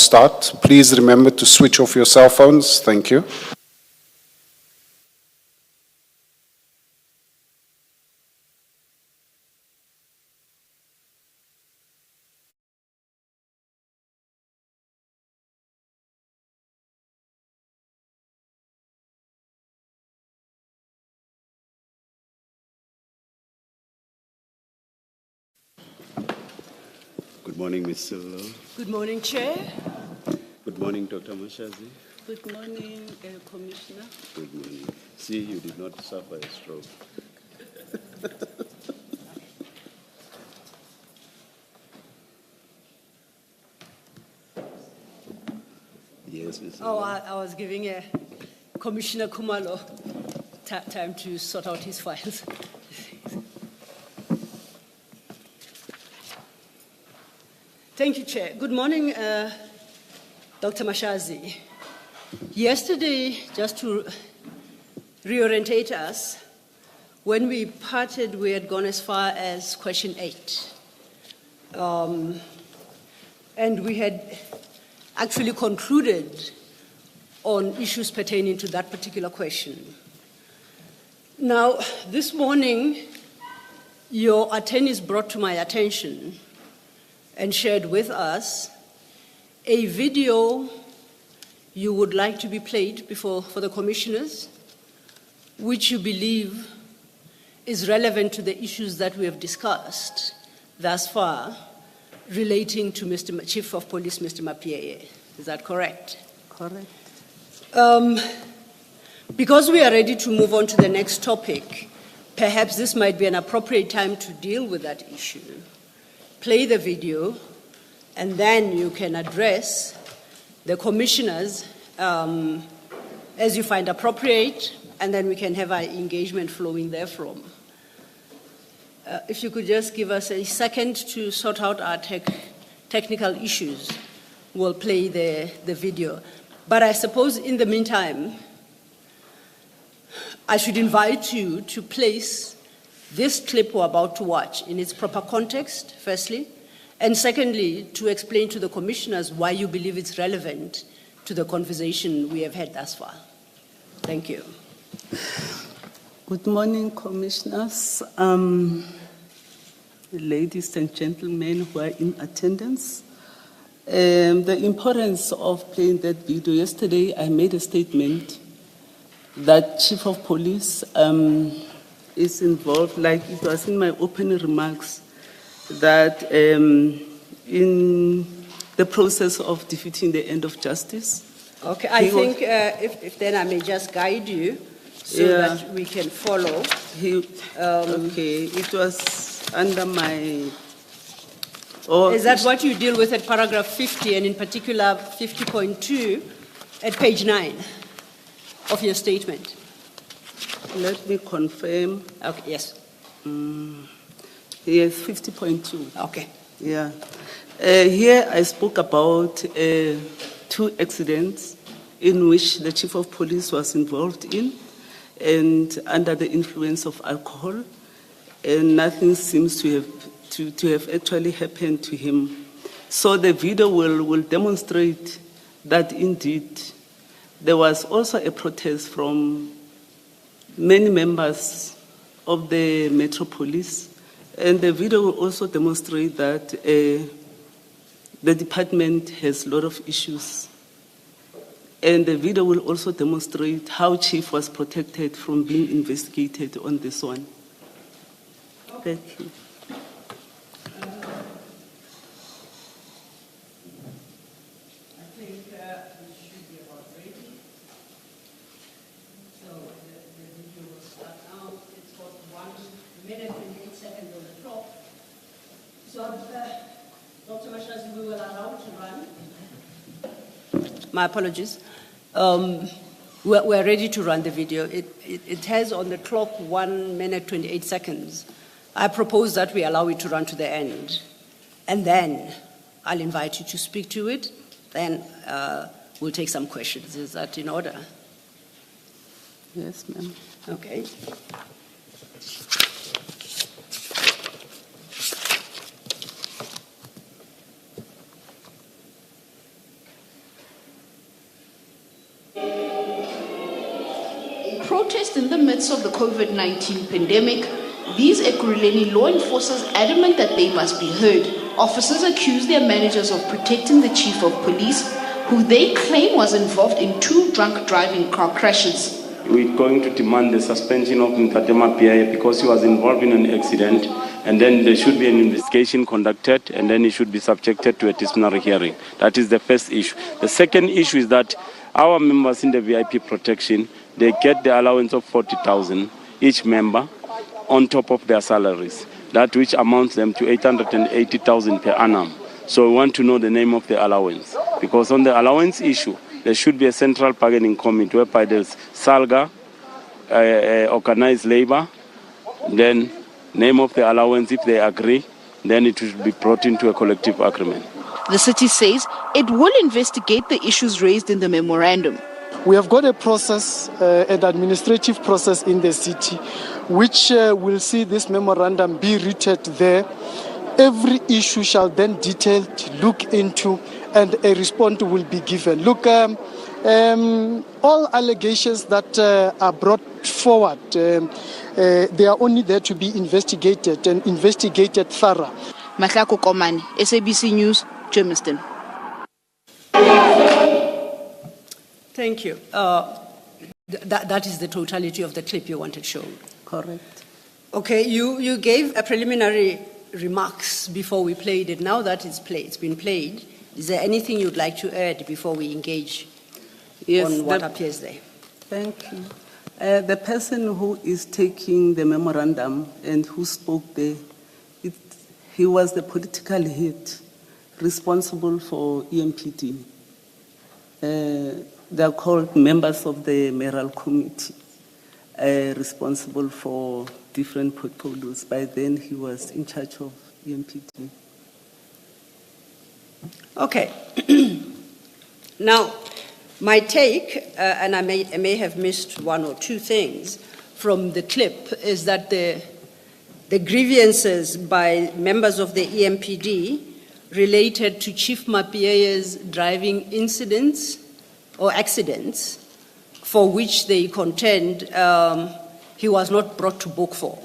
start. Please remember to switch off your cell phones. Thank you. Good morning, Ms. Hilda. Good morning, Chair. Good morning, Dr. Mashazi. Good morning, Commissioner. Good morning. See, you did not suffer a stroke. Yes, Ms. Oh, Hilda. I was giving Commissioner Khumalo time to sort out his files. Thank you, Chair. Good morning, Dr. Mashazi. Yesterday, just to reorientate us, when we parted, we had gone as far as question 8. And we had actually concluded on issues pertaining to that particular question. Now, this morning, your attorneys brought to my attention and shared with us a video you would like to be played for the commissioners, which you believe is relevant to the issues that we have discussed thus far relating to Mr. Chief of Police, Mr. Mapieye. Is that correct? Correct. Because we are ready to move on to the next topic, perhaps this might be an appropriate time to deal with that issue. Play the video, and then you can address the commissioners as you find appropriate, and then we can have our engagement flowing therefrom. If you could just give us a second to sort out our technical issues, we'll play the video. But I suppose in the meantime, I should invite you to place this clip we're about to watch in its proper context, firstly, and secondly, to explain to the commissioners why you believe it's relevant to the conversation we have had thus far. Thank you. Good morning, commissioners, ladies and gentlemen who are in attendance. The importance of playing that video. Yesterday, I made a statement that Chief of Police is involved, like it was in my opening remarks, that in the process of defeating the end of justice. Okay, I think if then I may just guide you so that we can follow. Okay, it was under my... Is that what you deal with at paragraph 50, and in particular 50.2 at page 9 of your statement? Let me confirm. Okay, yes. Yes, 50.2. Okay. Yeah. Here I spoke about 2 accidents in which the Chief of Police was involved in and under the influence of alcohol, and nothing seems to have actually happened to him. So the video will demonstrate that indeed there was also a protest from many members of the Metro Police, and the video will also demonstrate that the department has a lot of issues. And the video will also demonstrate how Chief was protected from being investigated on this one. Thank you. Dr. Mashazi, we will allow to run. My apologies. We're ready to run the video. It has on the clock 1 minute, 28 seconds. I propose that we allow it to run to the end. And then I'll invite you to speak to it. Then we'll take some questions. Is that in order? Yes, ma'am. Okay. protest in the midst of the COVID-19 pandemic, these Ekurhuleni law enforcers adamant that they must be heard. Officers accuse their managers of protecting the chief of police, who they claim was involved in 2 drunk driving car crashes. We're going to demand the suspension of Mtatema PIA because he was involved in an accident, and then there should be an investigation conducted, and then he should be subjected to a disciplinary hearing. That is the first issue. The second issue is that our members in the VIP protection, they get the allowance of 40,000 each member on top of their salaries, that which amounts them to 880,000 per annum. So we want to know the name of the allowance, because on the allowance issue, there should be a central bargaining committee whereby there's SALGA, organized labor, then name of the allowance. If they agree, then it should be brought into a collective agreement. The city says it will investigate the issues raised in the memorandum. We have got a process, an administrative process in the city, which will see this memorandum be written there. Every issue shall then detailed look into, and a response will be given. Look, all allegations that are brought forward, they are only there to be investigated and investigated thorough. Mahlako Komane, SABC News, Germiston. Thank you. That is the totality of the clip you wanted shown. Correct. Okay, you gave a preliminary remarks before we played it. Now that it's been played, is there anything you'd like to add before we engage on what appears there? Thank you. The person who is taking the memorandum and who spoke there, he was the political head responsible for EMPD. They are called members of the mayoral committee, responsible for different portfolios. By then, he was in charge of EMPD. Okay. Now, my take, and I may have missed 1 or 2 things from the clip, is that the grievances by members of the EMPD related to Chief Mapiea's driving incidents or accidents, for which they contend he was not brought to book for.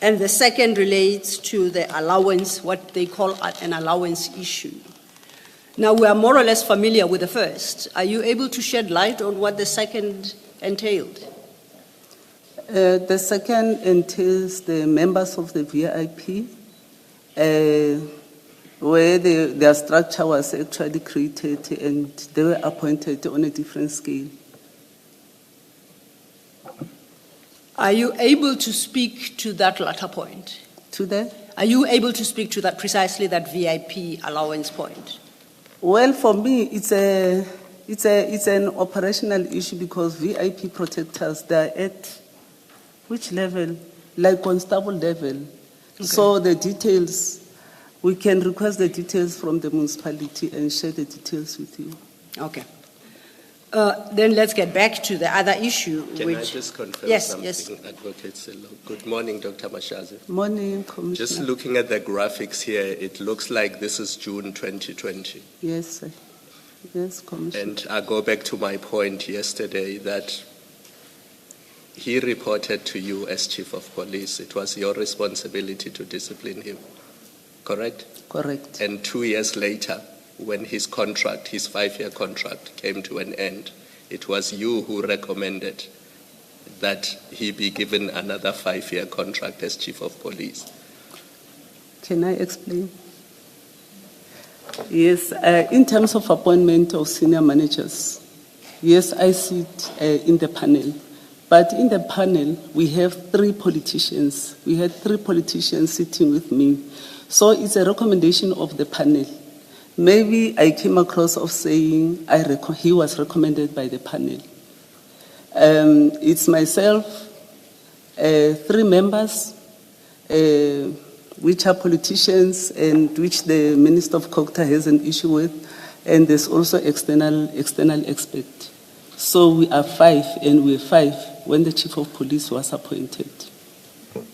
And the second relates to the allowance, what they call an allowance issue. Now, we are more or less familiar with the first. Are you able to shed light on what the second entailed? The second entails the members of the VIP, where their structure was actually created and they were appointed on a different scale. Are you able to speak to that latter point? To that? Are you able to speak to that precisely that VIP allowance point? Well, for me, it's an operational issue because VIP protectors, they're at which level? Like constable level. Okay. So the details, we can request the details from the municipality and share the details with you. Okay. Then let's get back to the other issue. Can I just confirm something, yes. Advocate Sello? Good morning, Dr. Mashazi. Morning, Commissioner. Just looking at the graphics here, it looks like this is June 2020. Yes, sir. Yes, Commissioner. And I go back to my point yesterday that he reported to you as Chief of Police. It was your responsibility to discipline him, correct? Correct. And 2 years later, when his contract, his 5-year contract came to an end, it was you who recommended that he be given another 5-year contract as Chief of Police. Can I explain? Yes, in terms of appointment of senior managers, yes, I sit in the panel. But in the panel, we have 3 politicians. We had 3 politicians sitting with me. So it's a recommendation of the panel. Maybe I came across of saying he was recommended by the panel. It's myself, 3 members, which are politicians and which the Minister of Cocta has an issue with, and there's also external expert. So we are 5, and we're 5 when the Chief of Police was appointed.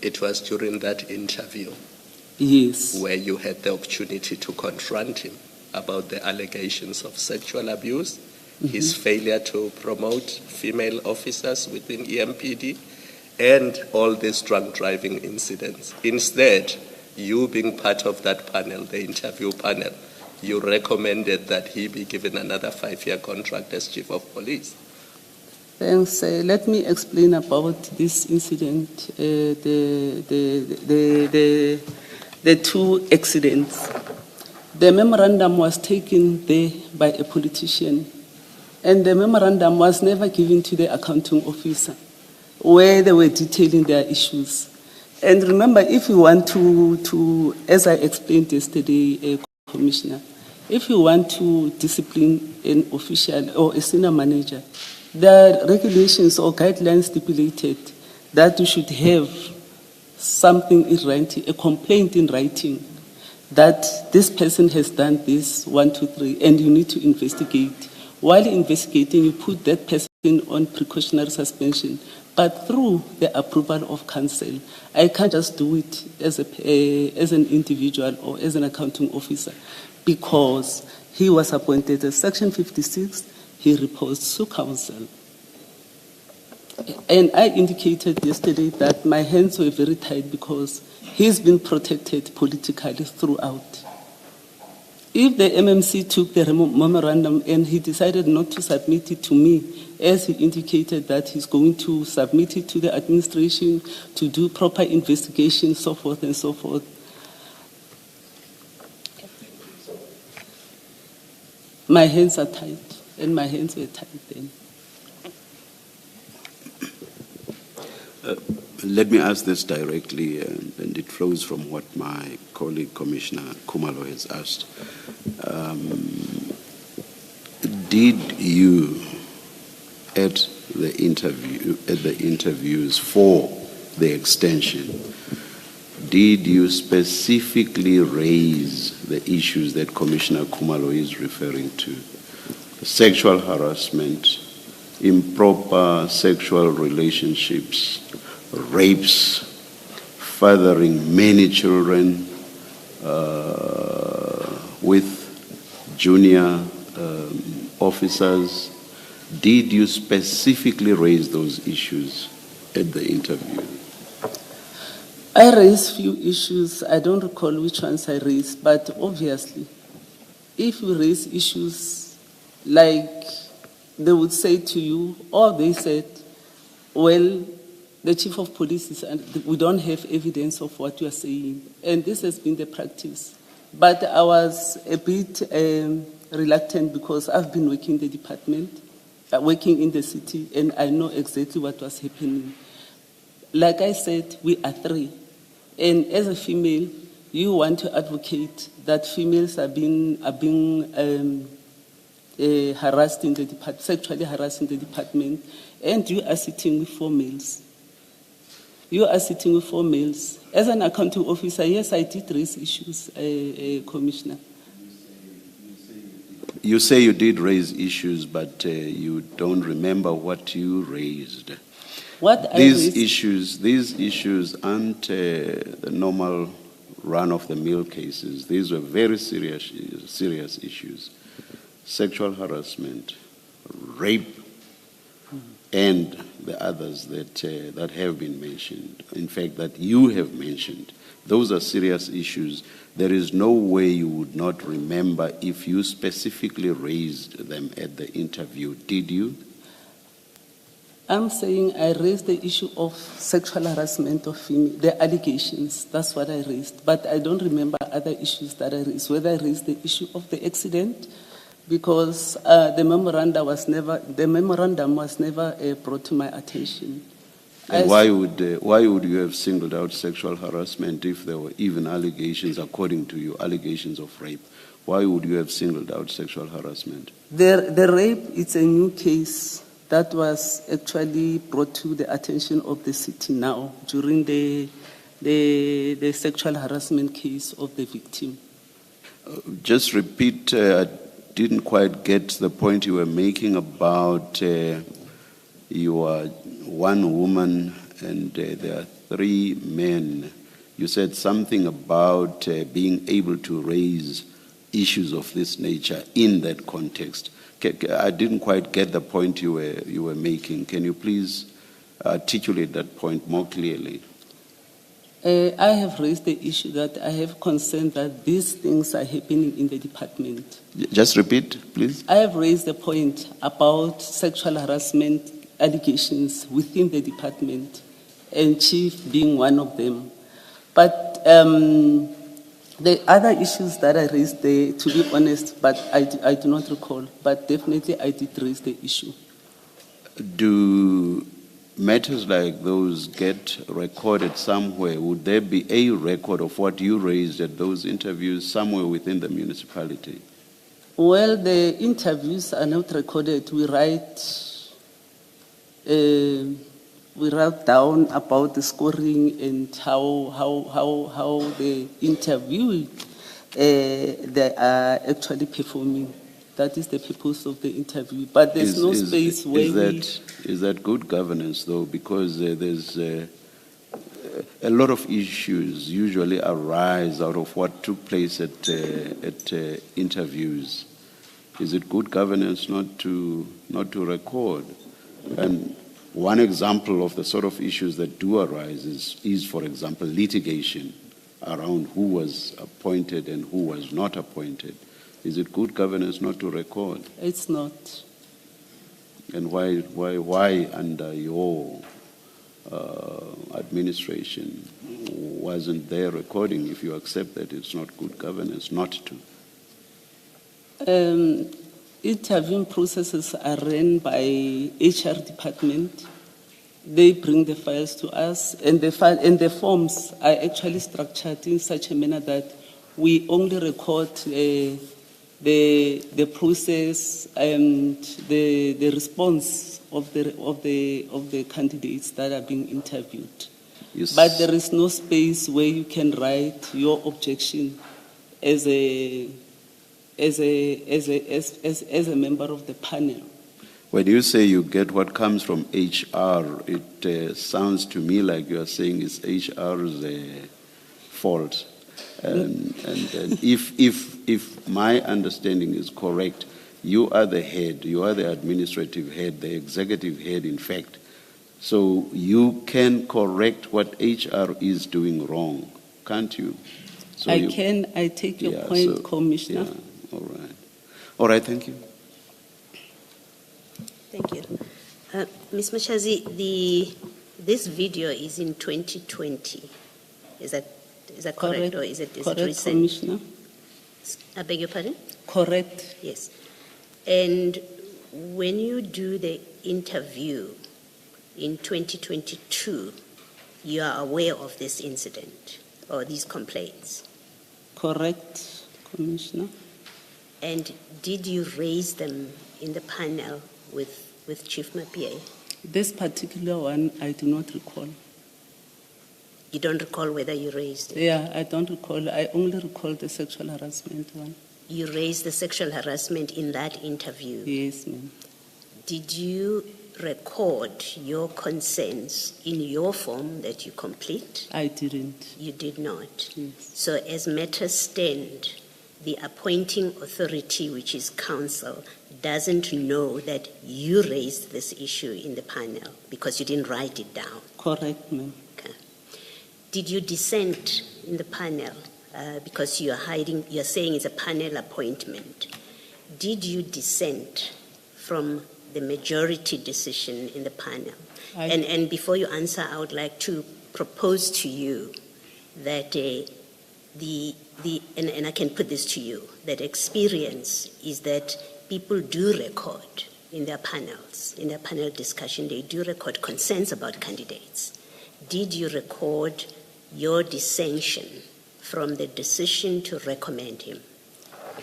It was during that interview, yes, where you had the opportunity to confront him about the allegations of sexual abuse his failure to promote female officers within EMPD, and all these drunk driving incidents. Instead, you being part of that panel, the interview panel, you recommended that he be given another 5-year contract as Chief of Police. Thanks. Let me explain about this incident, the two accidents. The memorandum was taken there by a politician, and the memorandum was never given to the accounting officer, where they were detailing their issues. And remember, if you want to as I explained yesterday, Commissioner, if you want to discipline an official or a senior manager, the regulations or guidelines stipulated that you should have something in writing, a complaint in writing, that this person has done this, 1, 2, 3, and you need to investigate. While investigating, you put that person on precautionary suspension, but through the approval of council. I can't just do it as an individual or as an accounting officer, because he was appointed as Section 56, he reports to council. And I indicated yesterday that my hands were very tight because he's been protected politically throughout. If the MMC took the memorandum and he decided not to submit it to me, as he indicated that he's going to submit it to the administration to do proper investigation, so forth and so forth, my hands are tight, and my hands were tight then. Let me ask this directly, and it flows from what my colleague Commissioner Khumalo has asked. Did you, at the interviews for the extension, did you specifically raise the issues that Commissioner Khumalo is referring to? Sexual harassment, improper sexual relationships, rapes, fathering many children with junior officers. Did you specifically raise those issues at the interview? I raised few issues. I don't recall which ones I raised, but obviously, if you raise issues like they would say to you, or they said, well, the Chief of Police is, and we don't have evidence of what you are saying. And this has been the practice. But I was a bit reluctant because I've been working in the department, working in the city, and I know exactly what was happening. Like I said, we are 3. And as a female, you want to advocate that females are being harassed in the department, sexually harassed in the department, and you are sitting with 4 males. You are sitting with 4 males. As an accounting officer, yes, I did raise issues, Commissioner. You say you did raise issues, but you don't remember what you raised. These issues aren't the normal run-of-the-mill cases. These were very serious issues. Sexual harassment, rape, and the others that have been mentioned, in fact, that you have mentioned. Those are serious issues. There is no way you would not remember if you specifically raised them at the interview. Did you? I'm saying I raised the issue of sexual harassment of female, the allegations. That's what I raised. But I don't remember other issues that I raised, whether I raised the issue of the accident, because the memorandum was never brought to my attention. And why would you have singled out sexual harassment if there were even allegations, according to you, allegations of rape? Why would you have singled out sexual harassment? The rape is a new case that was actually brought to the attention of the city now during the sexual harassment case of the victim. Just repeat. I didn't quite get the point you were making about you are one woman and there are 3 men. You said something about being able to raise issues of this nature in that context. I didn't quite get the point you were making. Can you please articulate that point more clearly? I have raised the issue that I have concern that these things are happening in the department. Just repeat, please. I have raised the point about sexual harassment allegations within the department, and Chief being one of them. But the other issues that I raised there, to be honest, but I do not recall, but definitely I did raise the issue. Do matters like those get recorded somewhere? Would there be a record of what you raised at those interviews somewhere within the municipality? Well, the interviews are not recorded. We write down about the scoring and how the interview they are actually performing. That is the purpose of the interview. But there's no space where Is that good governance, though? Because there's a lot of issues usually arise out of what took place at interviews. Is it good governance not to record? And one example of the sort of issues that do arise is, for example, litigation around who was appointed and who was not appointed. Is it good governance not to record? It's not. And why under your administration wasn't there recording if you accept that it's not good governance not to? Interviewing processes are run by HR department. They bring the files to us, and the forms are actually structured in such a manner that we only record the process and the response of the candidates that are being interviewed. Yes. But there is no space where you can write your objection as a member of the panel. When you say you get what comes from HR, it sounds to me like you are saying it's HR's fault. And if my understanding is correct, you are the head, you are the administrative head, the executive head, in fact. So you can correct what HR is doing wrong, can't you? So I take your point, Commissioner. Yeah, all right. All right, thank you. Thank you. Ms. Mashazi, this video is in 2020. Is that correct, or is it correct, recent? Commissioner? I beg your pardon? Correct. Yes. And when you do the interview in 2022, you are aware of this incident or these complaints? Correct, Commissioner. And did you raise them in the panel with Chief Mapie? This particular one, I do not recall. You don't recall whether you raised it? Yeah, I don't recall. I only recall the sexual harassment one. You raised the sexual harassment in that interview? Yes, ma'am. Did you record your concerns in your form that you complete? I didn't. You did not? Yes. So as matters stand, the appointing authority, which is council, doesn't know that you raised this issue in the panel because you didn't write it down? Correct, ma'am. Okay. Did you dissent in the panel? Because you're saying it's a panel appointment. Did you dissent from the majority decision in the panel? And before you answer, I would like to propose to you that and I can put this to you, that experience is that people do record in their panels, in their panel discussion, they do record concerns about candidates. Did you record your dissension from the decision to recommend him?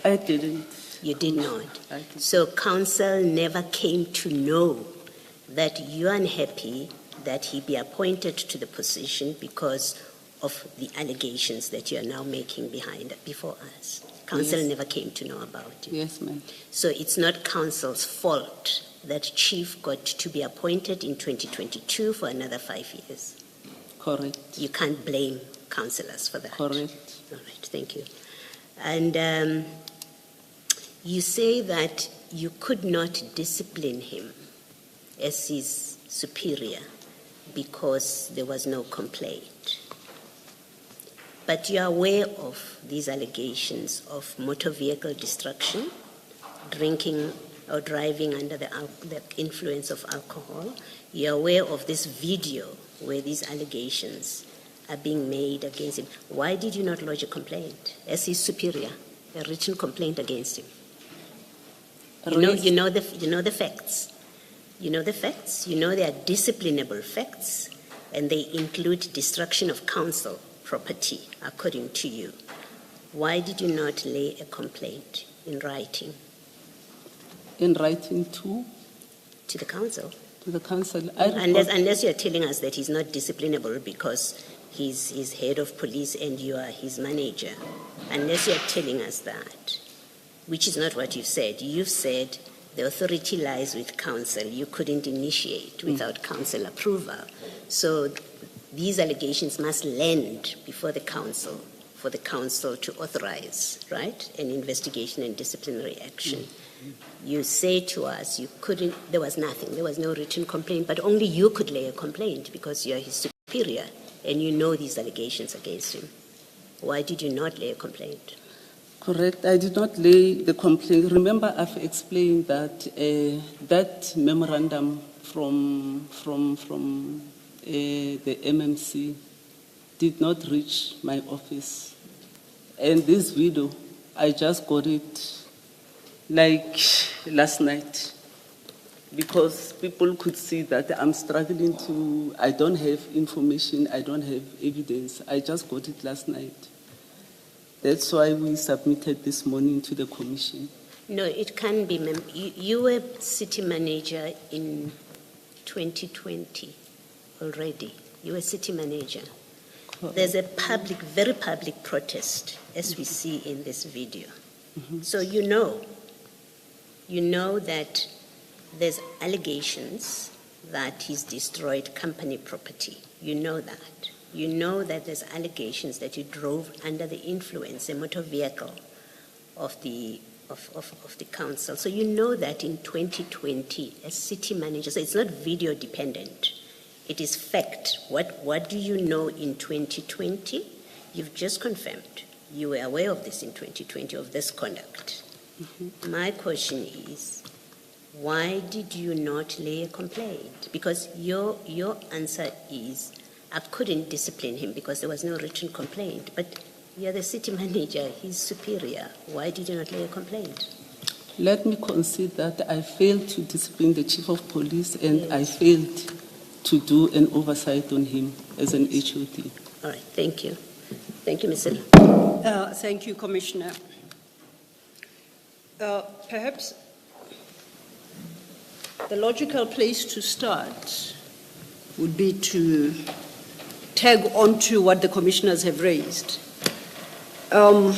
I didn't. You did not? I didn't. So council never came to know that you are unhappy that he be appointed to the position because of the allegations that you are now making before us. Council Yes. never came to know about it. Yes, ma'am. So it's not council's fault that chief got to be appointed in 2022 for another 5 years. Correct. You can't blame councillors for that. Correct. All right, thank you. And You say that you could not discipline him as his superior because there was no complaint. But you are aware of these allegations of motor vehicle destruction, drinking or driving under the influence of alcohol. You are aware of this video where these allegations are being made against him. Why did you not lodge a complaint as his superior, a written complaint against him? You know the facts. You know the facts. You know they are disciplinable facts, and they include destruction of council property, according to you. Why did you not lay a complaint in writing? In writing to? To the council. To the council. Unless you're telling us that he's not disciplinable because he's head of police and you are his manager. Unless you're telling us that, which is not what you've said. You've said the authority lies with council. You couldn't initiate without council approval. So these allegations must land before the council for the council to authorize, right, an investigation and disciplinary action. You say to us you couldn't, there was nothing, there was no written complaint, but only you could lay a complaint because you're his superior and you know these allegations against him. Why did you not lay a complaint? Correct. I did not lay the complaint. Remember, I've explained that that memorandum from the MMC did not reach my office. And this video, I just got it like last night because people could see that I'm struggling to, I don't have information, I don't have evidence. I just got it last night. That's why we submitted this morning to the commission. No, it can be. You were city manager in 2020 already. You were city manager. There's a public, very public protest, as we see in this video. So you know that there's allegations that he's destroyed company property. You know that. You know that there's allegations that you drove under the influence, a motor vehicle of the council. So you know that in 2020 as city manager, so it's not video dependent. It is fact. What do you know in 2020? You've just confirmed. You were aware of this in 2020, of this conduct. My question is, why did you not lay a complaint? Because your answer is, I couldn't discipline him because there was no written complaint. But you're the city manager, he's superior. Why did you not lay a complaint? Let me concede that I failed to discipline the chief of police and I failed to do an oversight on him as an HOD. All right, thank you. Thank you, Ms. Thank you, Commissioner. Perhaps the logical place to start would be to tag on to what the commissioners have raised. And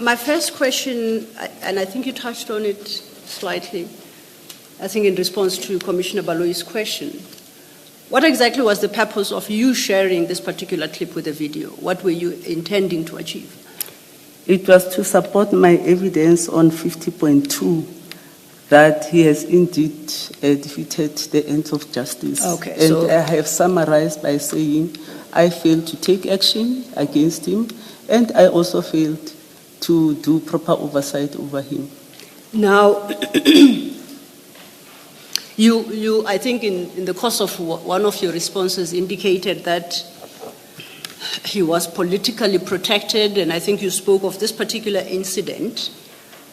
my first question, and I think you touched on it slightly, I think in response to Commissioner Baloyi's question, what exactly was the purpose of you sharing this particular clip with the video? What were you intending to achieve? It was to support my evidence on 50.2 that he has indeed defeated the ends of justice. Okay, and so I have summarized by saying I failed to take action against him and I also failed to do proper oversight over him. now, you, I think in the course of one of your responses indicated that he was politically protected, and I think you spoke of this particular incident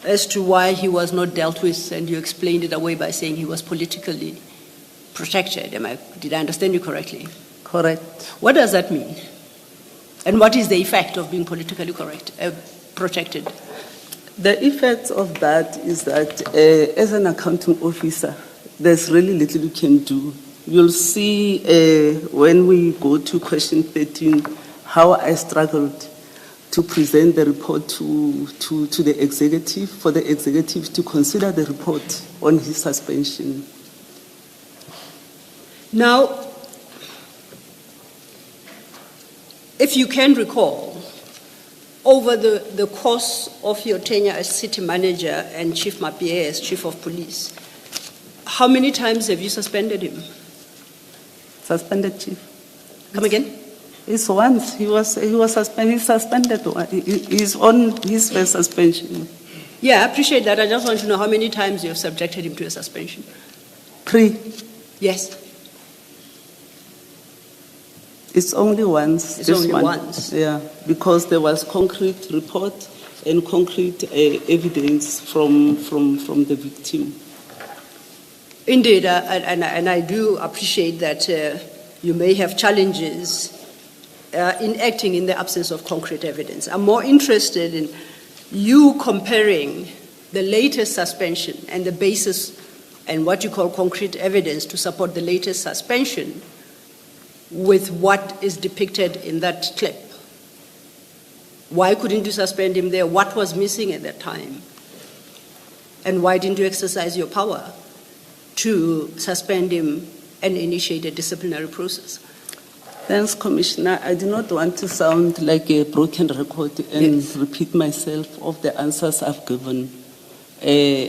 as to why he was not dealt with, and you explained it away by saying he was politically protected. Did I understand you correctly? Correct. What does that mean? And what is the effect of being politically protected? The effect of that is that as an accounting officer, there's really little you can do. You'll see when we go to question 13 how I struggled to present the report to the executive, for the executive to consider the report on his suspension. Now, if you can recall, over the course of your tenure as city manager and Chief Mapie as chief of police, how many times have you suspended him? Suspended chief. Come again? It's once. He was suspended. He's suspended. He's on his first suspension. Yeah, I appreciate that. I just want to know how many times you have subjected him to a suspension. 3. Yes. It's only once. It's this only one. once. Yeah, because there was concrete report and concrete evidence from the victim. Indeed, and I do appreciate that you may have challenges in acting in the absence of concrete evidence. I'm more interested in you comparing the latest suspension and the basis and what you call concrete evidence to support the latest suspension with what is depicted in that clip. Why couldn't you suspend him there? What was missing at that time? And why didn't you exercise your power to suspend him and initiate a disciplinary process? Thanks, Commissioner. I do not want to sound like a broken record and repeat myself of the answers I've given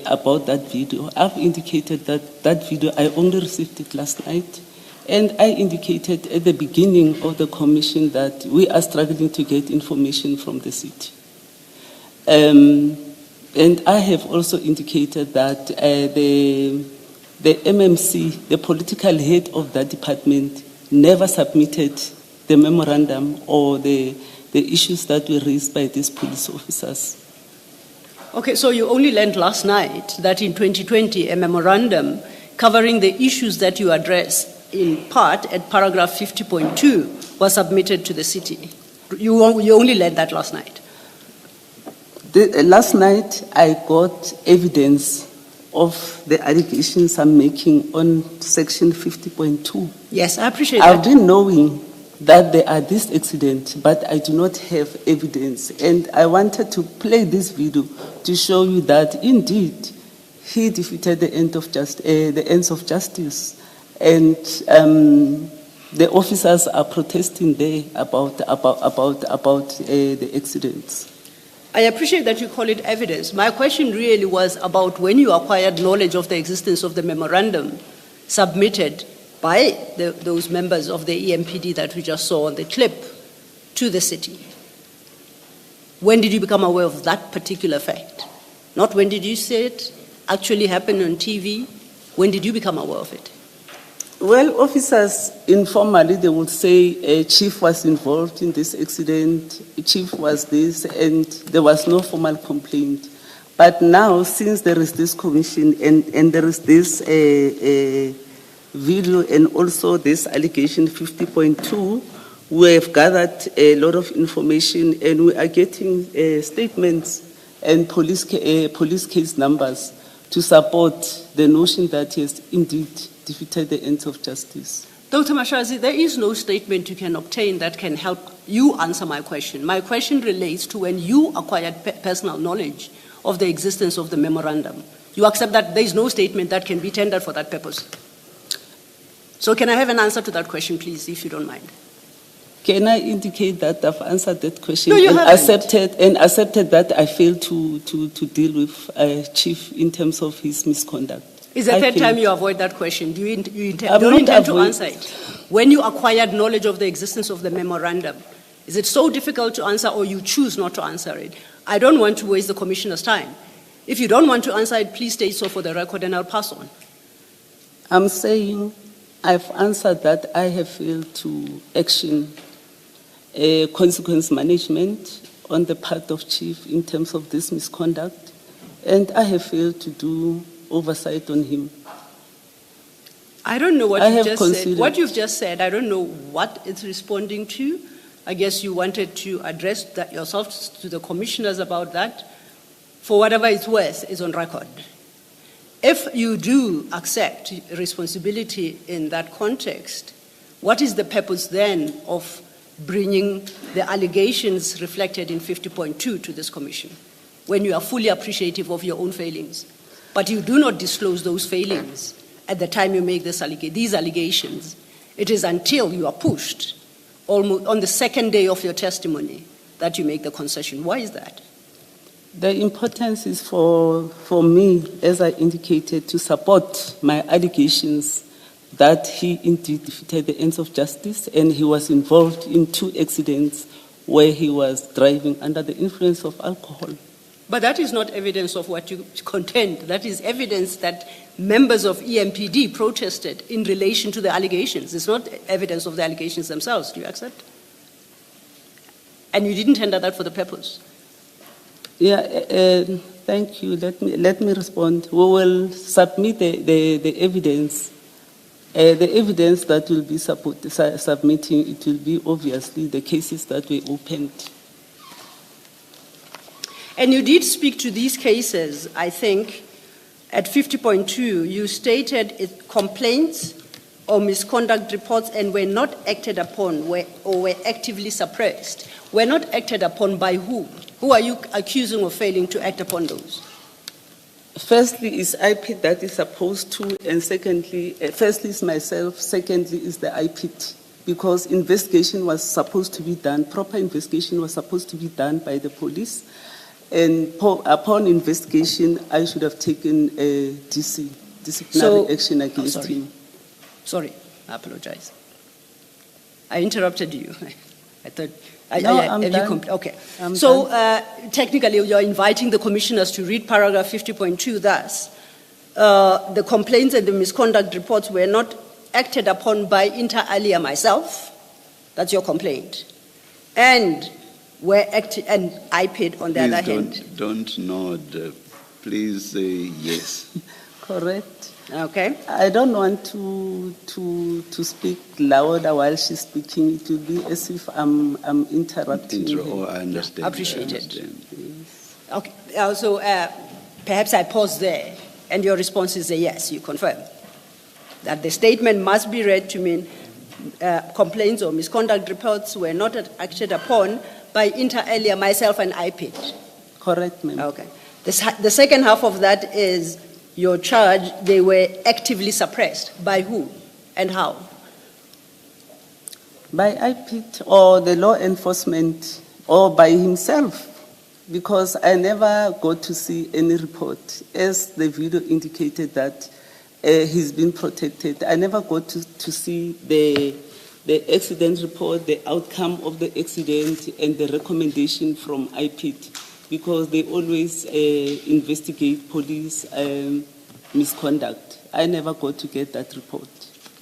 about that video. I've indicated that video, I only received it last night. And I indicated at the beginning of the commission that we are struggling to get information from the city. And I have also indicated that the MMC, the political head of that department, never submitted the memorandum or the issues that were raised by these police officers. Okay, so you only learned last night that in 2020, a memorandum covering the issues that you addressed in part at paragraph 50.2 was submitted to the city. You only learned that last night. Last night, I got evidence of the allegations I'm making on section 50.2. Yes, I appreciate I've that. been knowing that there are this accident, but I do not have evidence. And I wanted to play this video to show you that indeed he defeated the ends of justice. And the officers are protesting there about the accidents. I appreciate that you call it evidence. My question really was about when you acquired knowledge of the existence of the memorandum submitted by those members of the EMPD that we just saw on the clip to the city. When did you become aware of that particular fact? Not when did you see it actually happen on TV? When did you become aware of it? Well, officers, informally, they would say chief was involved in this accident, chief was this, and there was no formal complaint. But now, since there is this commission and there is this video and also this allegation 50.2, we have gathered a lot of information and we are getting statements and police case numbers to support the notion that he has indeed defeated the ends of justice. Dr. Mashazi, there is no statement you can obtain that can help you answer my question. My question relates to when you acquired personal knowledge of the existence of the memorandum. You accept that there is no statement that can be tendered for that purpose. So can I have an answer to that question, please, if you don't mind? Can I indicate that I've answered that question? No, you and haven't. accepted that I failed to deal with Chief in terms of his misconduct. It's the third time you avoid that question. Do you intend to answer it? When you acquired knowledge of the existence of the memorandum, is it so difficult to answer or you choose not to answer it? I don't want to waste the commissioner's time. If you don't want to answer it, please state so for the record and I'll pass on. I'm saying I've answered that I have failed to action consequence management on the part of Chief in terms of this misconduct, and I have failed to do oversight on him. I don't know what I you have just considered. said. What you've just said, I don't know what it's responding to. I guess you wanted to address that yourself to the commissioners about that. For whatever it's worth, is on record. If you do accept responsibility in that context, what is the purpose then of bringing the allegations reflected in 50.2 to this commission when you are fully appreciative of your own failings? But you do not disclose those failings at the time you make these allegations. It is until you are pushed, almost on the second day of your testimony, that you make the concession. Why is that? The importance is for me, as I indicated, to support my allegations that he indeed defeated the ends of justice and he was involved in 2 accidents where he was driving under the influence of alcohol. But that is not evidence of what you contend. That is evidence that members of EMPD protested in relation to the allegations. It's not evidence of the allegations themselves. Do you accept? And you didn't tender that for the purpose. Yeah, thank you. Let me respond. We will submit the evidence. The evidence that will be submitting, it will be obviously the cases that we opened. And you did speak to these cases, I think, at 50.2, you stated complaints or misconduct reports and were not acted upon or were actively suppressed. Were not acted upon by who? Who are you accusing of failing to act upon those? Firstly is IPIT that is supposed to, and secondly, firstly is myself, secondly is the IPIT, because investigation was supposed to be done, proper investigation was supposed to be done by the police, and upon investigation, I should have taken a disciplinary action against him. Sorry, I apologize. I interrupted you. I thought... I'm done. Okay. I'm so done. Technically, you're inviting the commissioners to read paragraph 50.2 thus. The complaints and the misconduct reports were not acted upon by inter alia myself. That's your complaint. And I paid on the other hand. Don't nod. Please say yes. Correct. Okay. I don't want to speak louder while she's speaking. It will be as if I'm interrupting her. I understand. Appreciate I it. understand. Okay. So perhaps I pause there, and your response is a yes. You confirm that the statement must be read to mean complaints or misconduct reports were not acted upon by inter alia myself and IPIT. Correct, ma'am. Okay. The second half of that is your charge, they were actively suppressed. By who and how? By IPIT or the law enforcement or by himself, because I never got to see any report. As the video indicated that he's been protected, I never got to see the accident report, the outcome of the accident, and the recommendation from IPIT, because they always investigate police misconduct. I never got to get that report.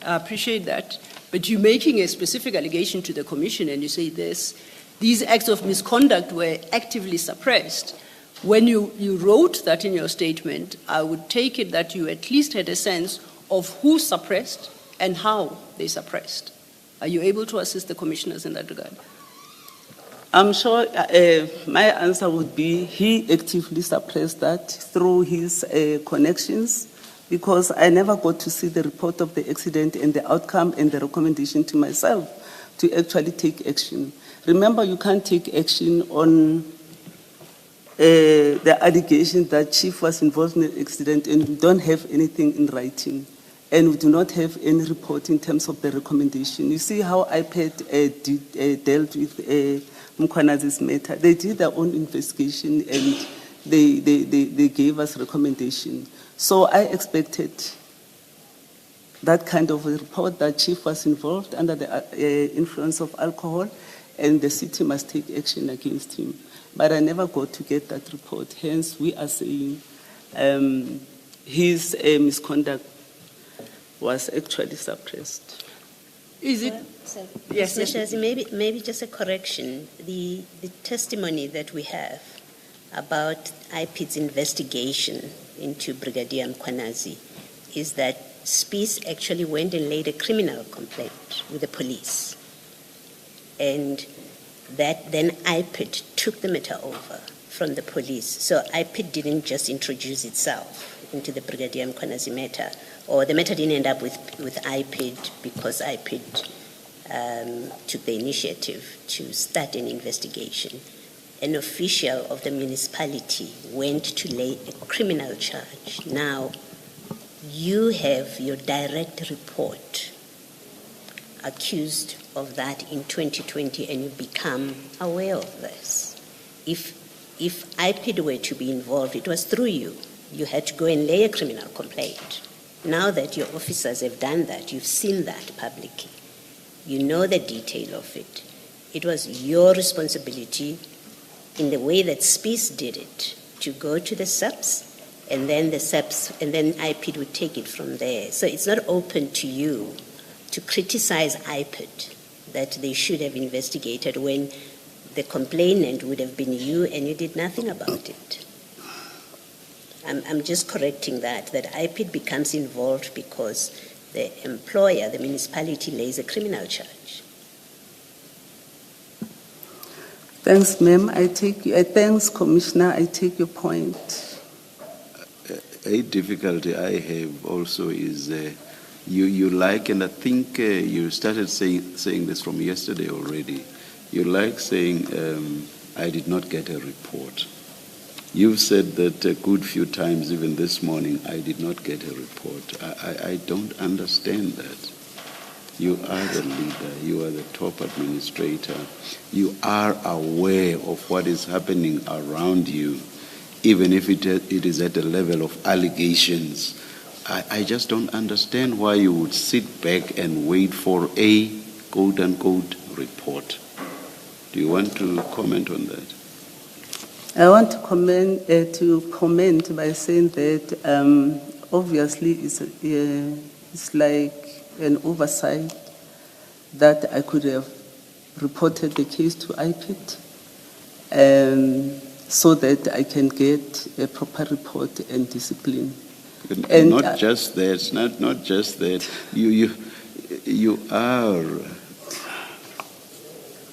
I appreciate that. But you're making a specific allegation to the commission and you say these acts of misconduct were actively suppressed. When you wrote that in your statement, I would take it that you at least had a sense of who suppressed and how they suppressed. Are you able to assist the commissioners in that regard? I'm sure my answer would be he actively suppressed that through his connections, because I never got to see the report of the accident and the outcome and the recommendation to myself to actually take action. Remember, you can't take action on the allegation that Chief was involved in an accident and we don't have anything in writing. And we do not have any report in terms of the recommendation. You see how IPAD dealt with Mkhwanazi's matter. They did their own investigation and they gave us recommendation. So I expected that kind of a report that Chief was involved under the influence of alcohol and the city must take action against him. But I never got to get that report. Hence, we are saying his misconduct was actually suppressed. Is it? Yes, Ms. Shazi, maybe just a correction. The testimony that we have about IPID's investigation into Brigadier Mkhwanazi is that SPIS actually went and laid a criminal complaint with the police. And that then IPID took the matter over from the police. So IPID didn't just introduce itself into the Brigadier Mkhwanazi matter, or the matter didn't end up with IPID because IPID took the initiative to start an investigation. An official of the municipality went to lay a criminal charge. Now, you have your direct report accused of that in 2020 and you become aware of this. If IPID were to be involved, it was through you. You had to go and lay a criminal complaint. Now that your officers have done that, you've seen that publicly, you know the detail of it. It was your responsibility, in the way that SAPS did it, to go to the SAPS, and then the SAPS, and then IPID would take it from there. So it's not open to you to criticize IPID that they should have investigated when the complainant would have been you and you did nothing about it. I'm just correcting that IPID becomes involved because the employer, the municipality, lays a criminal charge. Thanks, ma'am. Thanks, Commissioner. I take your point. A difficulty I have also is you like, and I think you started saying this from yesterday already, you like saying, I did not get a report. You've said that a good few times, even this morning, I did not get a report. I don't understand that. You are the leader, you are the top administrator, you are aware of what is happening around you, even if it is at the level of allegations. I just don't understand why you would sit back and wait for a quote-unquote report. Do you want to comment on that? I want to comment by saying that obviously it's like an oversight that I could have reported the case to IPID so that I can get a proper report and discipline. And not just that, not just that. You are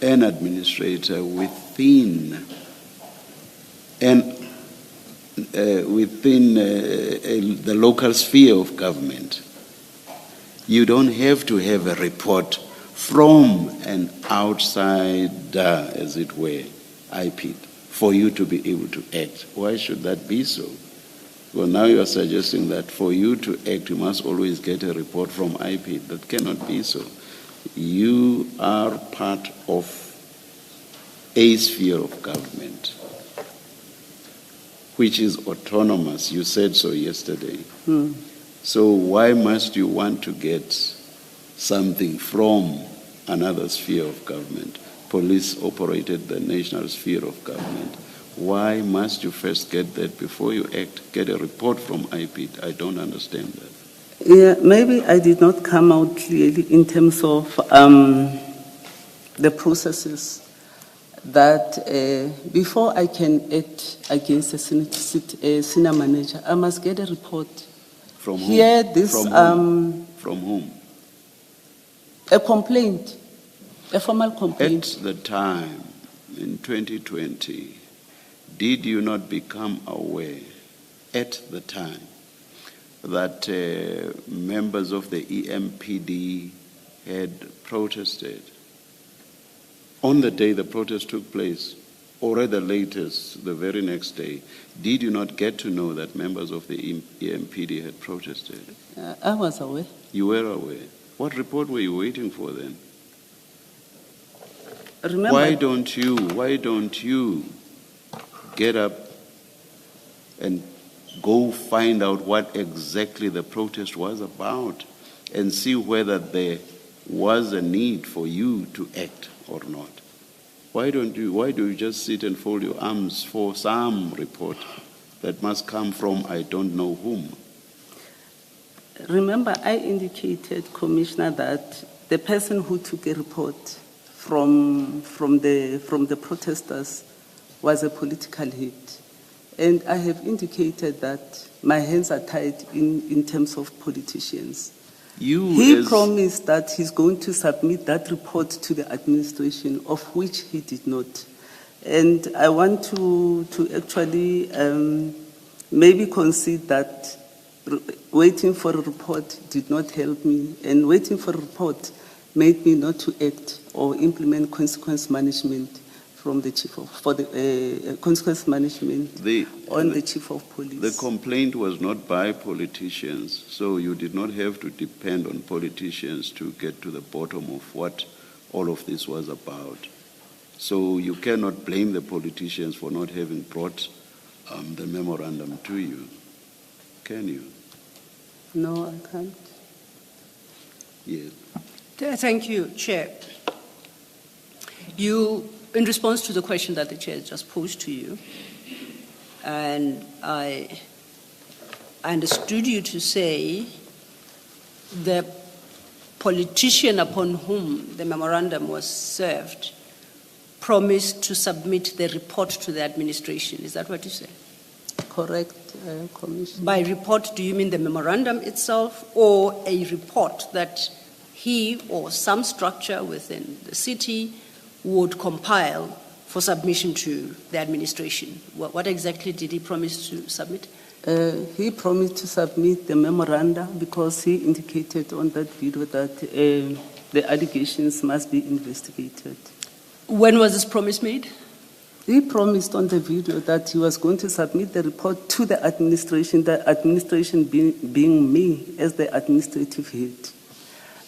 an administrator within the local sphere of government. You don't have to have a report from an outsider, as it were, IPID, for you to be able to act. Why should that be so? Well, now you are suggesting that for you to act, you must always get a report from IPID. That cannot be so. You are part of a sphere of government, which is autonomous. You said so yesterday. So why must you want to get something from another sphere of government? Police operated the national sphere of government. Why must you first get that before you act? Get a report from IPID. I don't understand that. Yeah, maybe I did not come out clearly in terms of the processes that before I can act against a senior manager, I must get a report. From whom? Here, this From whom? A complaint, a formal complaint. At the time, in 2020, did you not become aware at the time that members of the EMPD had protested? On the day the protest took place, or at the latest, the very next day, did you not get to know that members of the EMPD had protested? I was aware. You were aware. What report were you waiting for then? Remember, Why don't you get up and go find out what exactly the protest was about and see whether there was a need for you to act or not? Why do you just sit and fold your arms for some report that must come from I don't know whom? remember I indicated, Commissioner, that the person who took a report from the protesters was a political head. And I have indicated that my hands are tied in terms of politicians. He promised that he's going to submit that report to the administration, of which he did not. And I want to actually maybe concede that waiting for a report did not help me, and waiting for a report made me not to act or implement consequence management from the chief of consequence management on the chief of police. The complaint was not by politicians, so you did not have to depend on politicians to get to the bottom of what all of this was about. So you cannot blame the politicians for not having brought the memorandum to you, can you? No, I can't. Yes. Thank you, Chair. You, in response to the question that the Chair just posed to you, and I understood you to say the politician upon whom the memorandum was served promised to submit the report to the administration. Is that what you said? Correct, Commissioner. By report, do you mean the memorandum itself, or a report that he or some structure within the city would compile for submission to the administration? What exactly did he promise to submit? He promised to submit the memoranda because he indicated on that video that the allegations must be investigated. When was this promise made? He promised on the video that he was going to submit the report to the administration being me as the administrative head.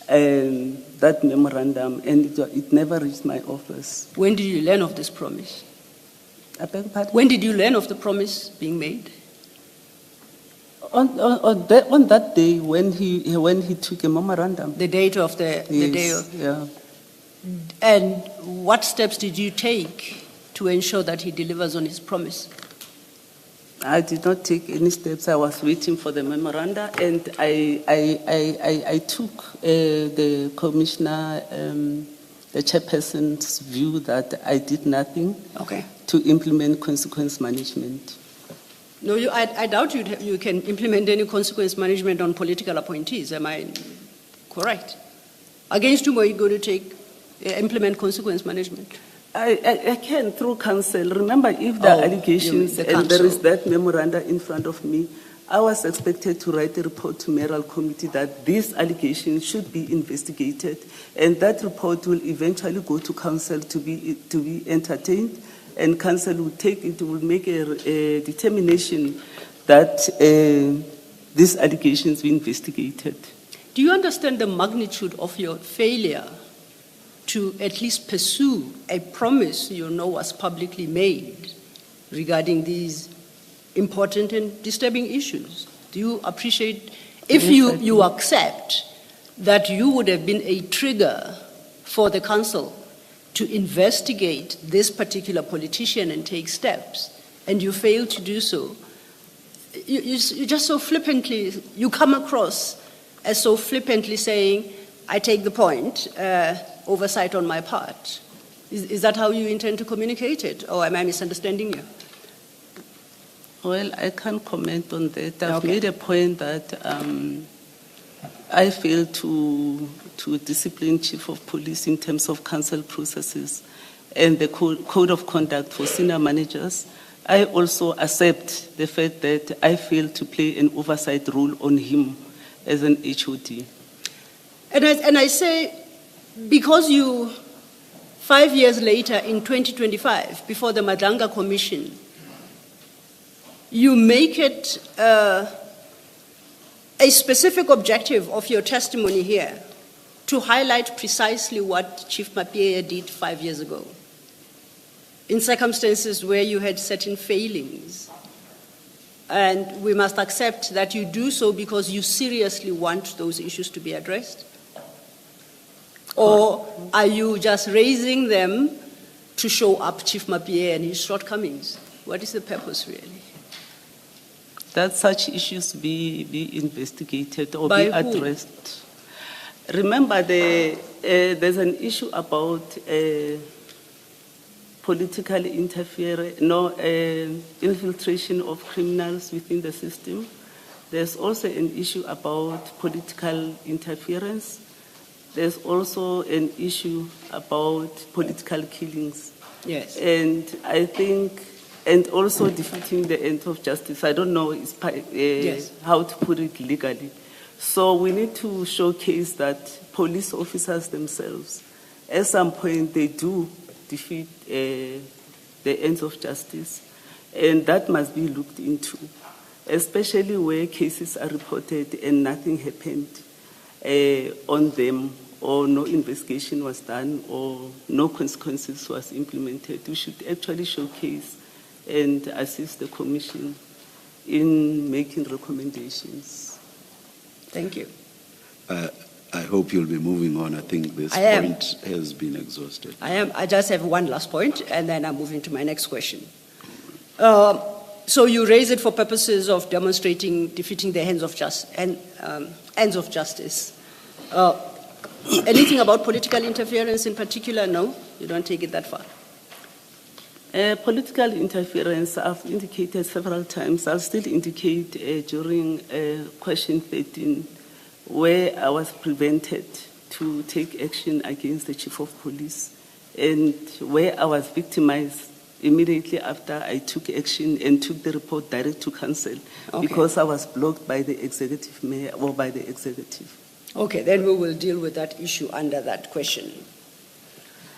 And that memorandum, and it never reached my office. When did you learn of this promise? I beg pardon? When did you learn of the promise being made? On that day when he took a memorandum. The date of the day Yes, of. yeah. And what steps did you take to ensure that he delivers on his promise? I did not take any steps. I was waiting for the memoranda, and I took the commissioner, the chairperson's view that I did nothing to implement consequence management. No, I doubt you can implement any consequence management on political appointees. Am I correct? Against whom are you going to implement consequence management? I can through counsel. Remember, if there are allegations and there is that memoranda in front of me, I was expected to write a report to mayoral committee that these allegations should be investigated, and that report will eventually go to council to be entertained, and council will take it, will make a determination that these allegations be investigated. Do you understand the magnitude of your failure to at least pursue a promise you know was publicly made regarding these important and disturbing issues? Do you appreciate, if you accept that you would have been a trigger for the council to investigate this particular politician and take steps, and you fail to do so, you just so flippantly, you come across as so flippantly saying, I take the point, oversight on my part. Is that how you intend to communicate it, or am I misunderstanding you? Well, I can't comment on that. I've made a point that I failed to discipline chief of police in terms of council processes and the code of conduct for senior managers. I also accept the fact that I failed to play an oversight role on him as an HOD. And I say, because you, 5 years later in 2025, before the Madlanga Commission, you make it a specific objective of your testimony here to highlight precisely what Chief Mapiea did 5 years ago, in circumstances where you had certain failings. And we must accept that you do so because you seriously want those issues to be addressed? Or are you just raising them to show up Chief Mapiea and his shortcomings? What is the purpose, really? That such issues be investigated or By be who? addressed. Remember, there's an issue about political interference, infiltration of criminals within the system. There's also an issue about political interference. There's also an issue about political killings. Yes. And I think, and also defeating the end of justice. I don't know Yes. how to put it legally. So we need to showcase that police officers themselves, at some point, they do defeat the ends of justice. And that must be looked into, especially where cases are reported and nothing happened on them, or no investigation was done, or no consequences was implemented, we should actually showcase and assist the Commission in making recommendations. Thank you. I hope you'll be moving on. I think this I am. point has been exhausted. I am. I just have one last point, and then I'm moving to my next question. So you raise it for purposes of demonstrating defeating the ends of justice. Anything about political interference in particular? No, you don't take it that far. Political interference, I've indicated several times. I'll still indicate during question 13 where I was prevented to take action against the Chief of Police and where I was victimized immediately after I took action and took the report direct to council because I was blocked by the executive mayor or by the executive. Okay, then we will deal with that issue under that question.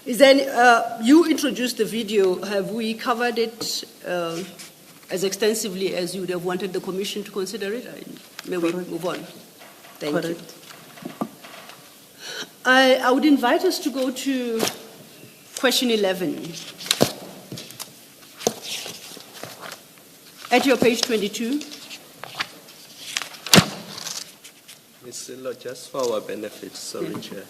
Is then you introduced the video. Have we covered it as extensively as you would have wanted the Commission to consider it? May we move on? Thank you. I would invite us to go to question 11. At your page 22. Ms. Silo, just for our benefit, sorry, Chair,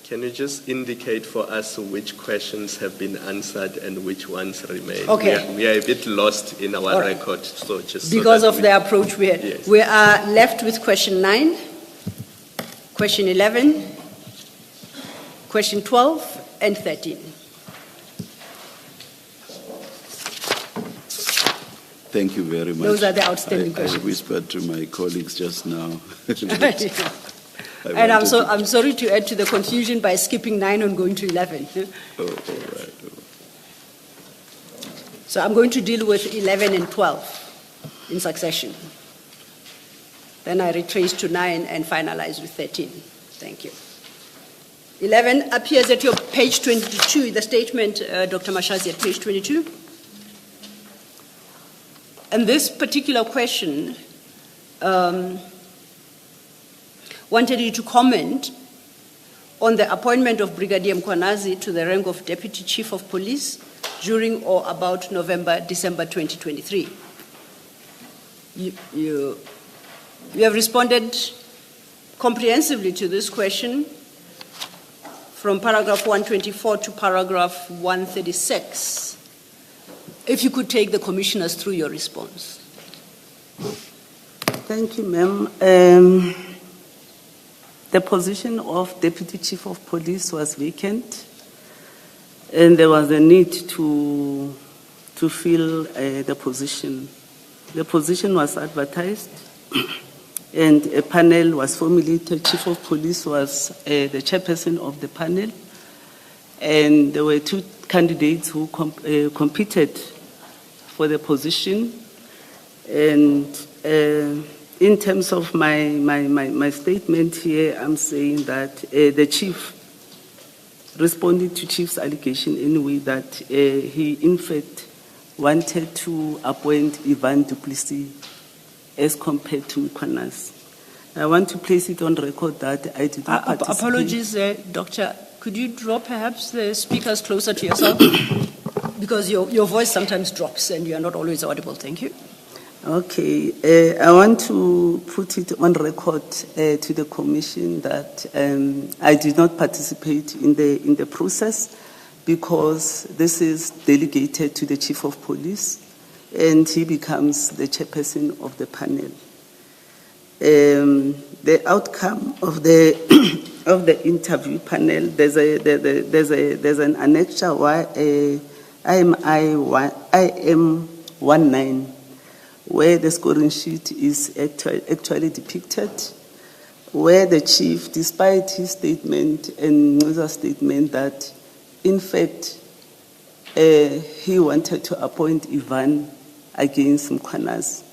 can you just indicate for us which questions have been answered and which ones remain? Okay. We are a bit lost in our right. record, so just because so of the approach we had. Yes. We are left with question 9, question 11, question 12, and 13. Thank you very much. Those are the outstanding questions. I whispered to my colleagues just now. And I'm sorry to add to the confusion by skipping 9 and going to 11. Oh, all right. So I'm going to deal with 11 and 12 in succession. Then I retrace to 9 and finalize with 13. Thank you. 11 appears at your page 22, the statement, Dr. Mashazi, at page 22. And this particular question wanted you to comment on the appointment of Brigadier Mkhwanazi to the rank of Deputy Chief of Police during or about December 2023. You have responded comprehensively to this question from paragraph 124 to paragraph 136. If you could take the commissioners through your response. Thank you, ma'am. The position of Deputy Chief of Police was vacant, and there was a need to fill the position. The position was advertised, and a panel was formulated. Chief of Police was the chairperson of the panel, and there were 2 candidates who competed for the position. And in terms of my statement here, I'm saying that the chief responded to chief's allegation in a way that he in fact wanted to appoint Ivan du Plessis as compared to Mkhwanazi. I want to place it on record that I did not participate. Apologies, Doctor. Could you draw perhaps the speakers closer to yourself? Because your voice sometimes drops and you are not always audible. Thank you. Okay. I want to put it on record to the Commission that I did not participate in the process because this is delegated to the Chief of Police and he becomes the chairperson of the panel. The outcome of the interview panel, there's an annexure IM19 where the scoring sheet is actually depicted, where the chief, despite his statement and Nqoza's statement that in fact he wanted to appoint Ivan against Mkhwanazi,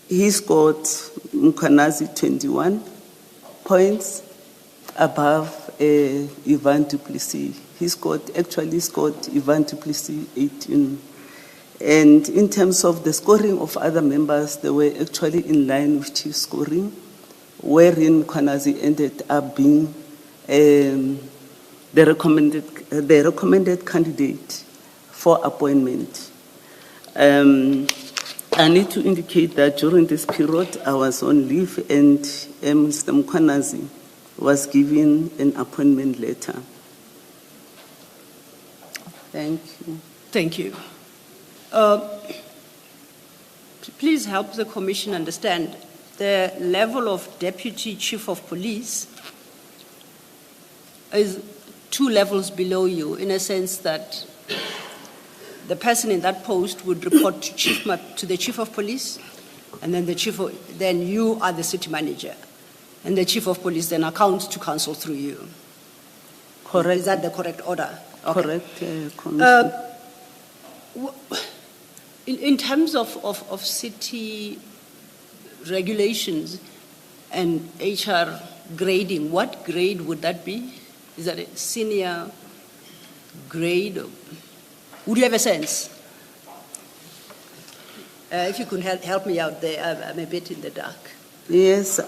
he scored Mkhwanazi 21 points above Ivan du Plessis. He actually scored Ivan du Plessis 18. And in terms of the scoring of other members, they were actually in line with chief scoring, wherein Mkhwanazi ended up being the recommended candidate for appointment. I need to indicate that during this period, I was on leave and Mr. Mkhwanazi was given an appointment letter. Thank you. Thank you. Please help the Commission understand the level of Deputy Chief of Police is 2 levels below you, in a sense that the person in that post would report to the Chief of Police, and then then you are the city manager, and the Chief of Police then accounts to council through you. Correct. Is that the correct order? Okay. Correct, Commissioner. In terms of city regulations and HR grading, what grade would that be? Is that a senior grade? Would you have a sense? If you could help me out there, I'm a bit in the dark. Yes,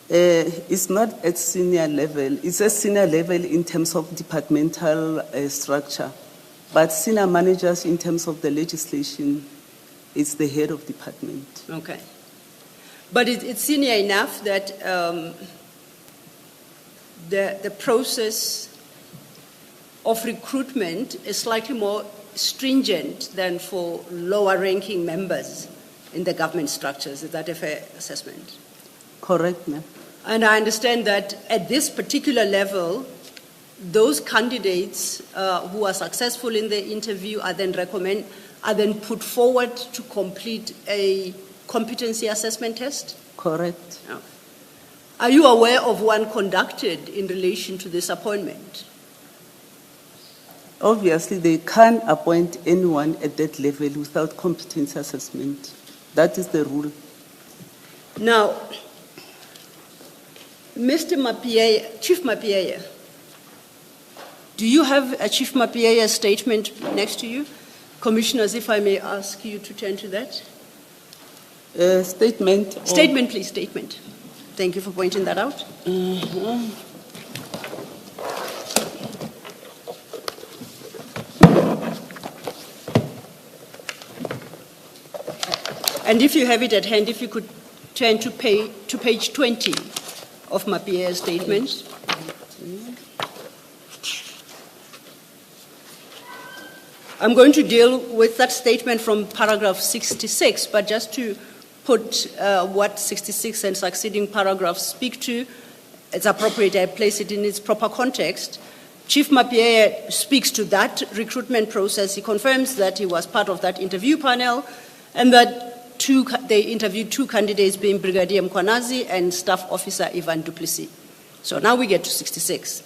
it's not at senior level. It's a senior level in terms of departmental structure. But senior managers, in terms of the legislation, it's the head of department. Okay. But it's senior enough that the process of recruitment is slightly more stringent than for lower ranking members in the government structures. Is that a fair assessment? Correct, ma'am. And I understand that at this particular level, those candidates who are successful in the interview are then put forward to complete a competency assessment test? Correct. Okay. Are you aware of one conducted in relation to this appointment? Obviously, they can't appoint anyone at that level without competency assessment. That is the rule. Now, Mr. Mapieye, Chief Mapieye, do you have a Chief Mapieye statement next to you? Commissioners, if I may ask you to turn to that. Statement? Statement, please, statement. Thank you for pointing that out. And if you have it at hand, if you could turn to page 20 of Mapiye's statement. I'm going to deal with that statement from paragraph 66, but just to put what 66 and succeeding paragraphs speak to, it's appropriate I place it in its proper context. Chief Mapieye speaks to that recruitment process. He confirms that he was part of that interview panel and that they interviewed 2 candidates, being Brigadier Mkhwanazi and Staff Officer Ivan Duplessis. So now we get to 66.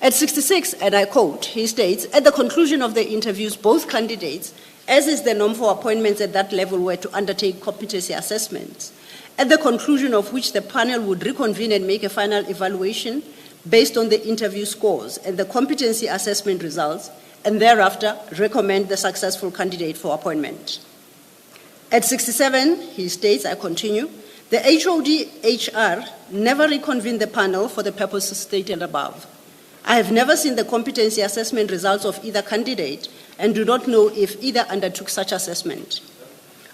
At 66, and I quote, he states, at the conclusion of the interviews, both candidates, as is the norm for appointments at that level, were to undertake competency assessments, at the conclusion of which the panel would reconvene and make a final evaluation based on the interview scores and the competency assessment results, and thereafter recommend the successful candidate for appointment. At 67, he states, I continue, the HOD-HR never reconvened the panel for the purposes stated above. I have never seen the competency assessment results of either candidate and do not know if either undertook such assessment.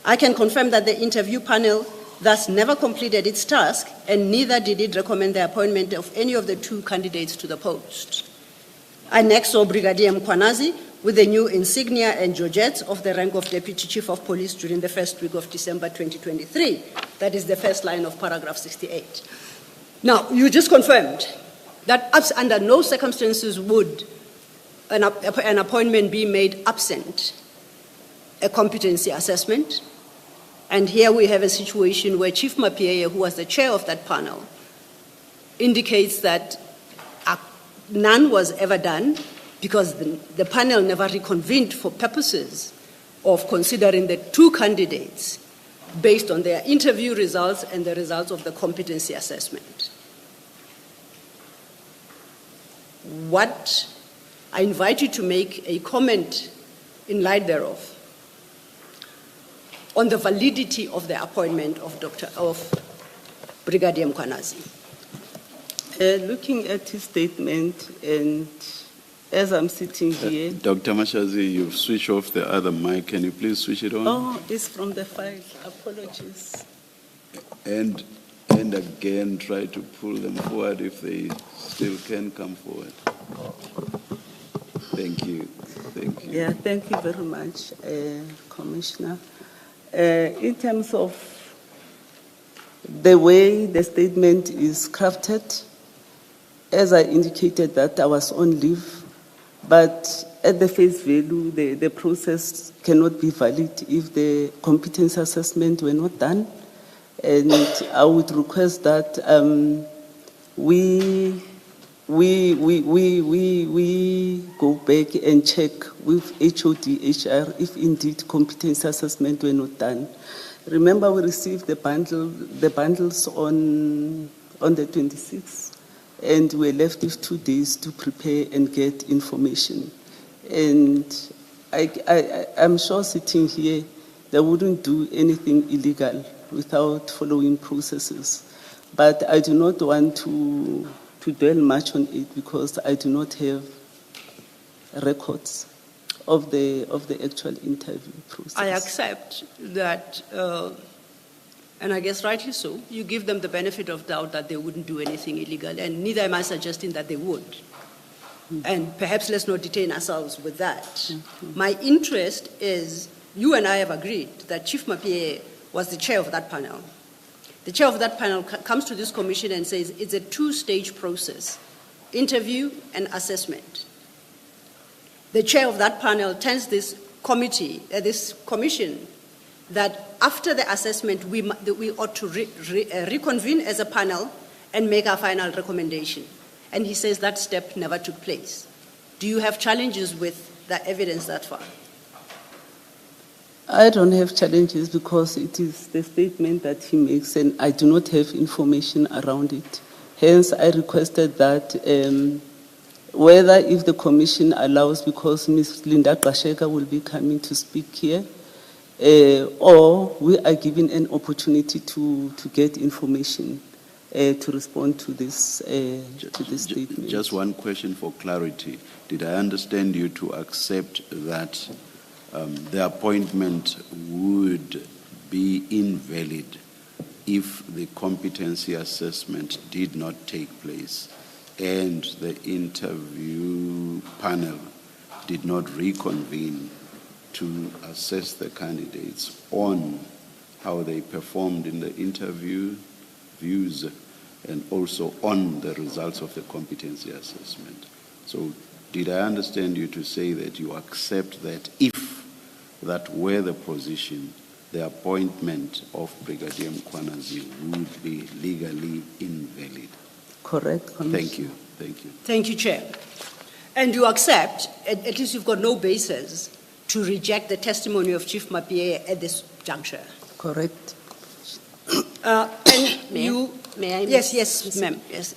I can confirm that the interview panel thus never completed its task and neither did it recommend the appointment of any of the 2 candidates to the post. I next saw Brigadier Mkhwanazi with the new insignia and georgettes of the rank of Deputy Chief of Police during the first week of December 2023. That is the first line of paragraph 68. Now, you just confirmed that under no circumstances would an appointment be made absent a competency assessment. And here we have a situation where Chief Mapieye, who was the chair of that panel, indicates that none was ever done because the panel never reconvened for purposes of considering the 2 candidates based on their interview results and the results of the competency assessment. What I invite you to make a comment in light thereof on the validity of the appointment of Brigadier Mkhwanazi. Looking at his statement, and as I'm sitting here, Dr. Mashazi, you've switched off the other mic. Can you please switch it on? oh, it's from the file. Apologies. And again, try to pull them forward if they still can come forward. Thank you. Thank you. Yeah, thank you very much, Commissioner. In terms of the way the statement is crafted, as I indicated that I was on leave, but at the face value, the process cannot be valid if the competence assessment were not done. And I would request that we go back and check with HOD, HR if indeed competence assessment were not done. Remember, we received the bundles on the 26th, and we were left with 2 days to prepare and get information. And I'm sure sitting here, they wouldn't do anything illegal without following processes. But I do not want to dwell much on it because I do not have records of the actual interview process. I accept that, and I guess rightly so, you give them the benefit of doubt that they wouldn't do anything illegal, and neither am I suggesting that they would. And perhaps let's not detain ourselves with that. My interest is, you and I have agreed that Chief Mapie was the chair of that panel. The chair of that panel comes to this commission and says it's a 2-stage process, interview and assessment. The chair of that panel tells this committee, this commission, that after the assessment, we ought to reconvene as a panel and make our final recommendation. And he says that step never took place. Do you have challenges with the evidence that far? I don't have challenges because it is the statement that he makes and I do not have information around it. Hence, I requested that whether if the commission allows, because Ms. Linda Kasheka will be coming to speak here, or we are given an opportunity to get information to respond to this statement. Just one question for clarity. Did I understand you to accept that the appointment would be invalid if the competency assessment did not take place and the interview panel did not reconvene to assess the candidates on how they performed in the interviews and also on the results of the competency assessment? So did I understand you to say that you accept that if that were the position, the appointment of Brigadier Mkhwanazi would be legally invalid? Correct, Commissioner. Thank you. Thank you. Thank you, Chair. And you accept, at least you've got no basis to reject the testimony of Chief Mapie at this juncture? Correct. And you... May I? Yes, ma'am. Yes.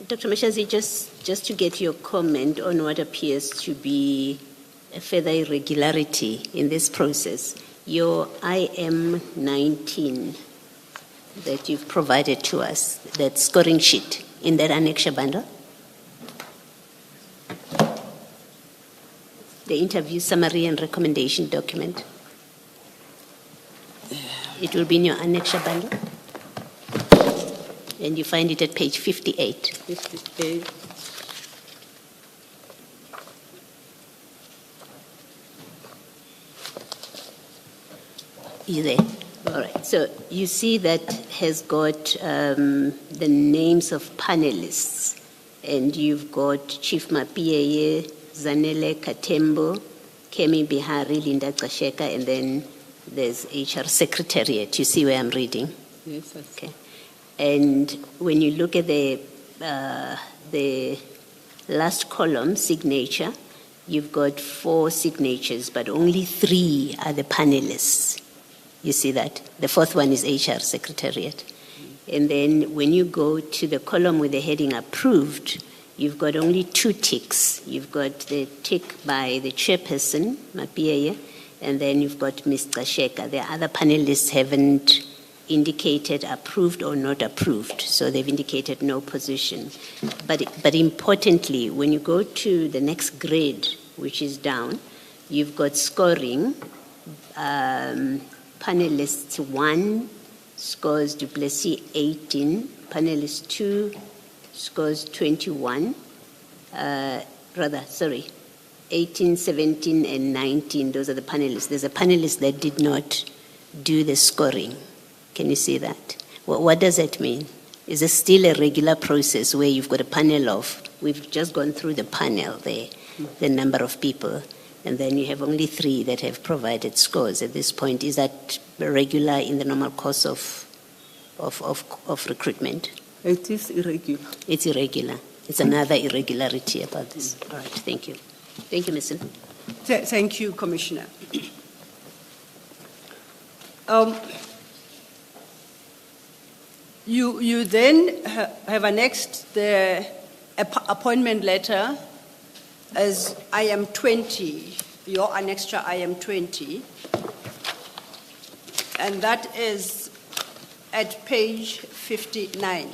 Dr. Mashazi, just to get your comment on what appears to be a further irregularity in this process, your IM19 that you've provided to us, that scoring sheet in that annexure bundle, the interview summary and recommendation document, it will be in your annexure bundle, and you find it at page 58. 58. You there? All right. So you see that has got the names of panelists, and you've got Chief Mapie, Zanele Katembo, Kemi Bihari, Linda Kasheka, and then there's HR Secretariat. You see where I'm reading? Yes, I see. Okay. And when you look at the last column, signature, you've got 4 signatures, but only 3 are the panelists. You see that? The 4th one is HR Secretariat. And then when you go to the column with the heading approved, you've got only 2 ticks. You've got the tick by the chairperson, Mapie, and then you've got Ms. Kasheka. The other panelists haven't indicated approved or not approved, so they've indicated no position. But importantly, when you go to the next grade, which is down, you've got scoring. Panelist 1 scores Du Plessis 18, panelist 2 scores 21, 18, 17, and 19, those are the panelists. There's a panelist that did not do the scoring. Can you see that? What does that mean? Is it still a regular process where you've got a panel of, we've just gone through the panel there, the number of people, and then you have only 3 that have provided scores at this point. Is that regular in the normal course of recruitment? It is irregular. It's irregular. It's another irregularity about this. All right, thank you. Thank you, Ms. Thank you, Commissioner. You then have annexed the appointment letter as IM 20, your annexure IM 20, and that is at page 59.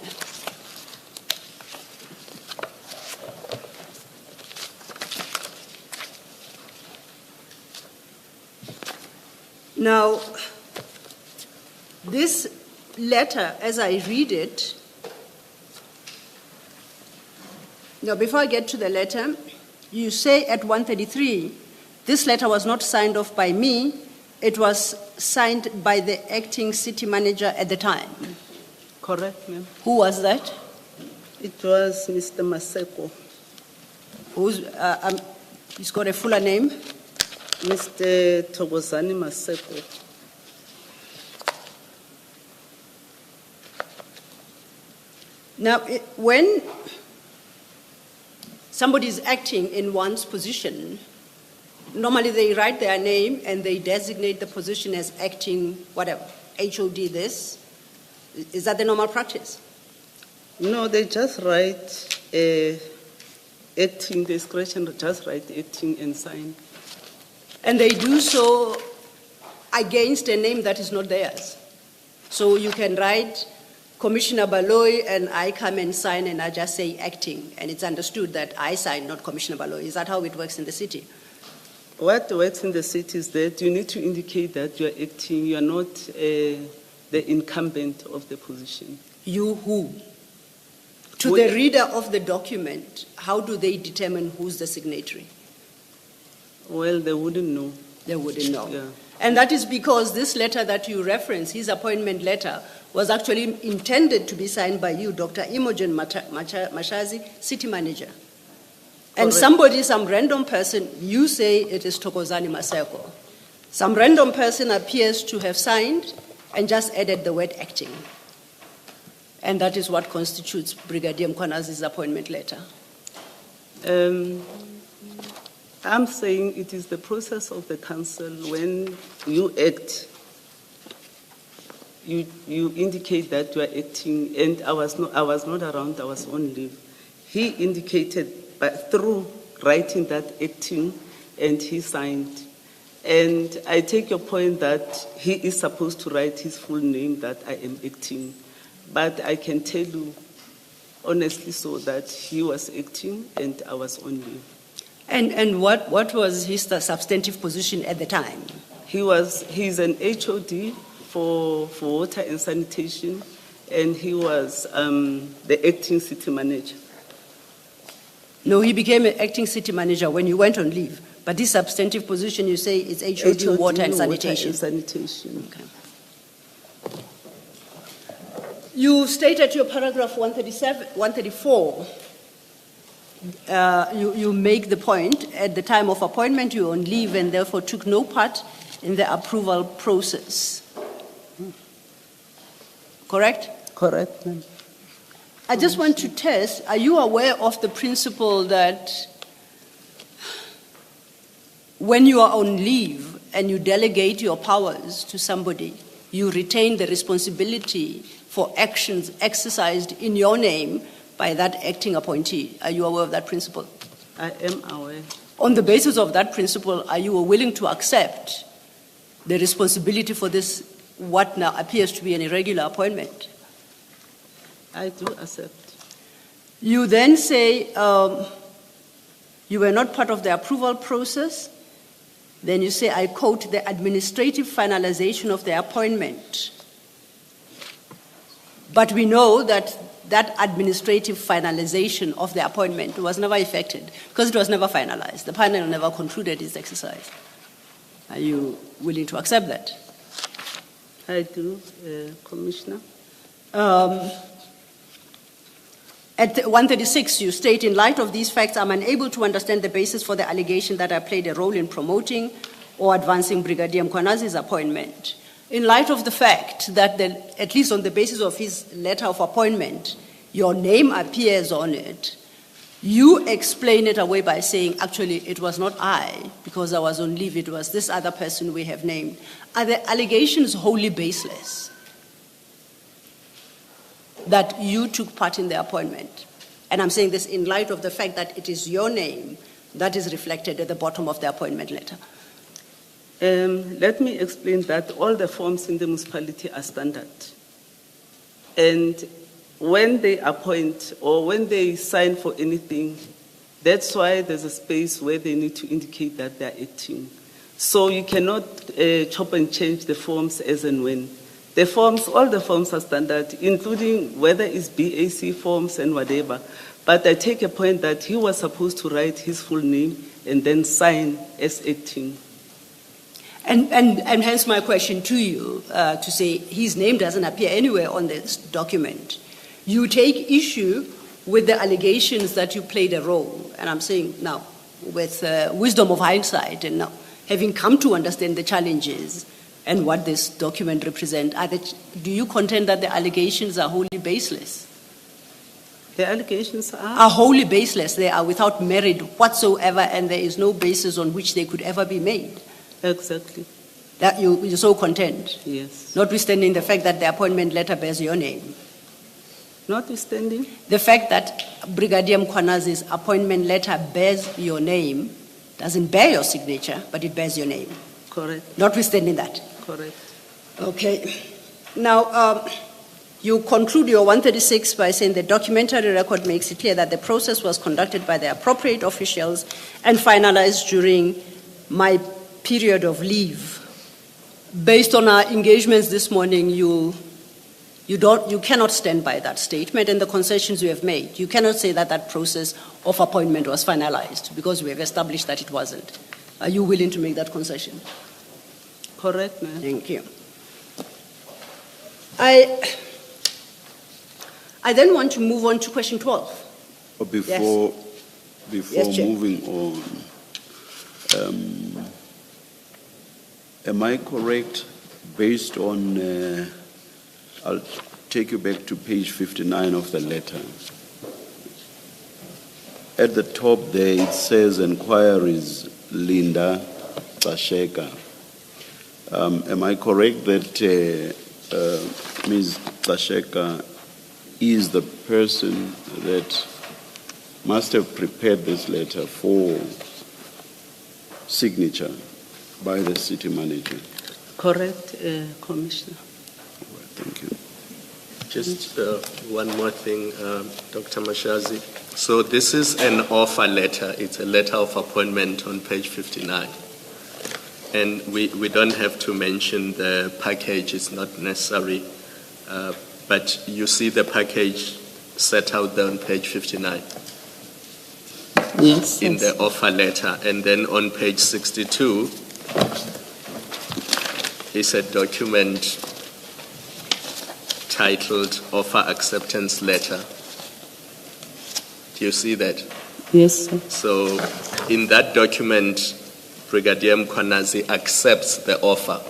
Now, this letter, as I read it, now before I get to the letter, you say at 133, this letter was not signed off by me, it was signed by the acting city manager at the time. Correct, ma'am. Who was that? It was Mr. Maseko. He's got a fuller name? Mr. Thokozani Maseko. Now, when somebody is acting in one's position, normally they write their name and they designate the position as acting whatever, HOD this. Is that the normal practice? No, they just write acting, discretion, just write acting and sign. And they do so against a name that is not theirs. So you can write Commissioner Baloy and I come and sign and I just say acting, and it's understood that I sign, not Commissioner Baloy. Is that how it works in the city? What works in the city is that you need to indicate that you are acting, you are not the incumbent of the position. You who? To the reader of the document, how do they determine who's the signatory? Well, they wouldn't know. They wouldn't know. Yeah. And that is because this letter that you reference, his appointment letter, was actually intended to be signed by you, Dr. Imogen Mashazi, city manager. And somebody, some random person, you say it is Thokozani Maseko. Some random person appears to have signed and just added the word acting. And that is what constitutes Brigadier Mkwanazi's appointment letter. I'm saying it is the process of the council when you act, you indicate that you are acting, and I was not around, I was on leave. He indicated through writing that acting, and he signed. And I take your point that he is supposed to write his full name, that I am acting. But I can tell you honestly so that he was acting and I was on leave. And what was his substantive position at the time? He's an HOD for water and sanitation, and he was the acting city manager. No, he became an acting city manager when you went on leave. But this substantive position, you say, is HOD water and sanitation. Water and sanitation. Okay. You stated your paragraph 134. You make the point, at the time of appointment, you were on leave and therefore took no part in the approval process. Correct? Correct, ma'am. I just want to test, are you aware of the principle that when you are on leave and you delegate your powers to somebody, you retain the responsibility for actions exercised in your name by that acting appointee? Are you aware of that principle? I am aware. On the basis of that principle, are you willing to accept the responsibility for this what now appears to be an irregular appointment. I do accept. You then say you were not part of the approval process. Then you say, I quote, the administrative finalization of the appointment. But we know that that administrative finalization of the appointment was never effected because it was never finalized. The panel never concluded its exercise. Are you willing to accept that? I do, Commissioner. At 136, you state, in light of these facts, I'm unable to understand the basis for the allegation that I played a role in promoting or advancing Brigadier Mkwanazi's appointment. In light of the fact that, at least on the basis of his letter of appointment, your name appears on it, you explain it away by saying, actually, it was not I, because I was on leave, it was this other person we have named. Are the allegations wholly baseless that you took part in the appointment? And I'm saying this in light of the fact that it is your name that is reflected at the bottom of the appointment letter. Let me explain that all the forms in the municipality are standard. And when they appoint or when they sign for anything, that's why there's a space where they need to indicate that they're acting. So you cannot chop and change the forms as and when. The forms, all the forms are standard, including whether it's BAC forms and whatever. But I take a point that he was supposed to write his full name and then sign as acting. And hence my question to you, to say his name doesn't appear anywhere on this document. You take issue with the allegations that you played a role. And I'm saying now, with wisdom of hindsight and now having come to understand the challenges and what this document represents, do you contend that the allegations are wholly baseless? The allegations are wholly baseless. They are without merit whatsoever, and there is no basis on which they could ever be made. Exactly. That you so contend? Yes. Notwithstanding the fact that the appointment letter bears your name? Notwithstanding? The fact that Brigadier Mkwanazi's appointment letter bears your name, doesn't bear your signature, but it bears your name. Correct. Notwithstanding that? Correct. Okay. Now, you conclude your 136 by saying the documentary record makes it clear that the process was conducted by the appropriate officials and finalized during my period of leave. Based on our engagements this morning, you cannot stand by that statement and the concessions you have made. You cannot say that that process of appointment was finalized because we have established that it wasn't. Are you willing to make that concession? Correct, ma'am. Thank you. I then want to move on to question 12. Before Yes, Chair. moving on, am I correct based on, I'll take you back to page 59 of the letter. At the top there it says inquiries Linda Tsasheka. Am I correct that Ms. Tsasheka is the person that must have prepared this letter for signature by the city manager? Correct, Commissioner. Thank you. Just one more thing, Dr. Mashazi. So this is an offer letter. It's a letter of appointment on page 59. And we don't have to mention the package. It's not necessary. But you see the package set out there on page 59. Yes. In the offer letter. And then on page 62 is a document titled Offer Acceptance Letter. Do you see that? Yes, sir. So in that document, Brigadier Mkwanazi accepts the offer,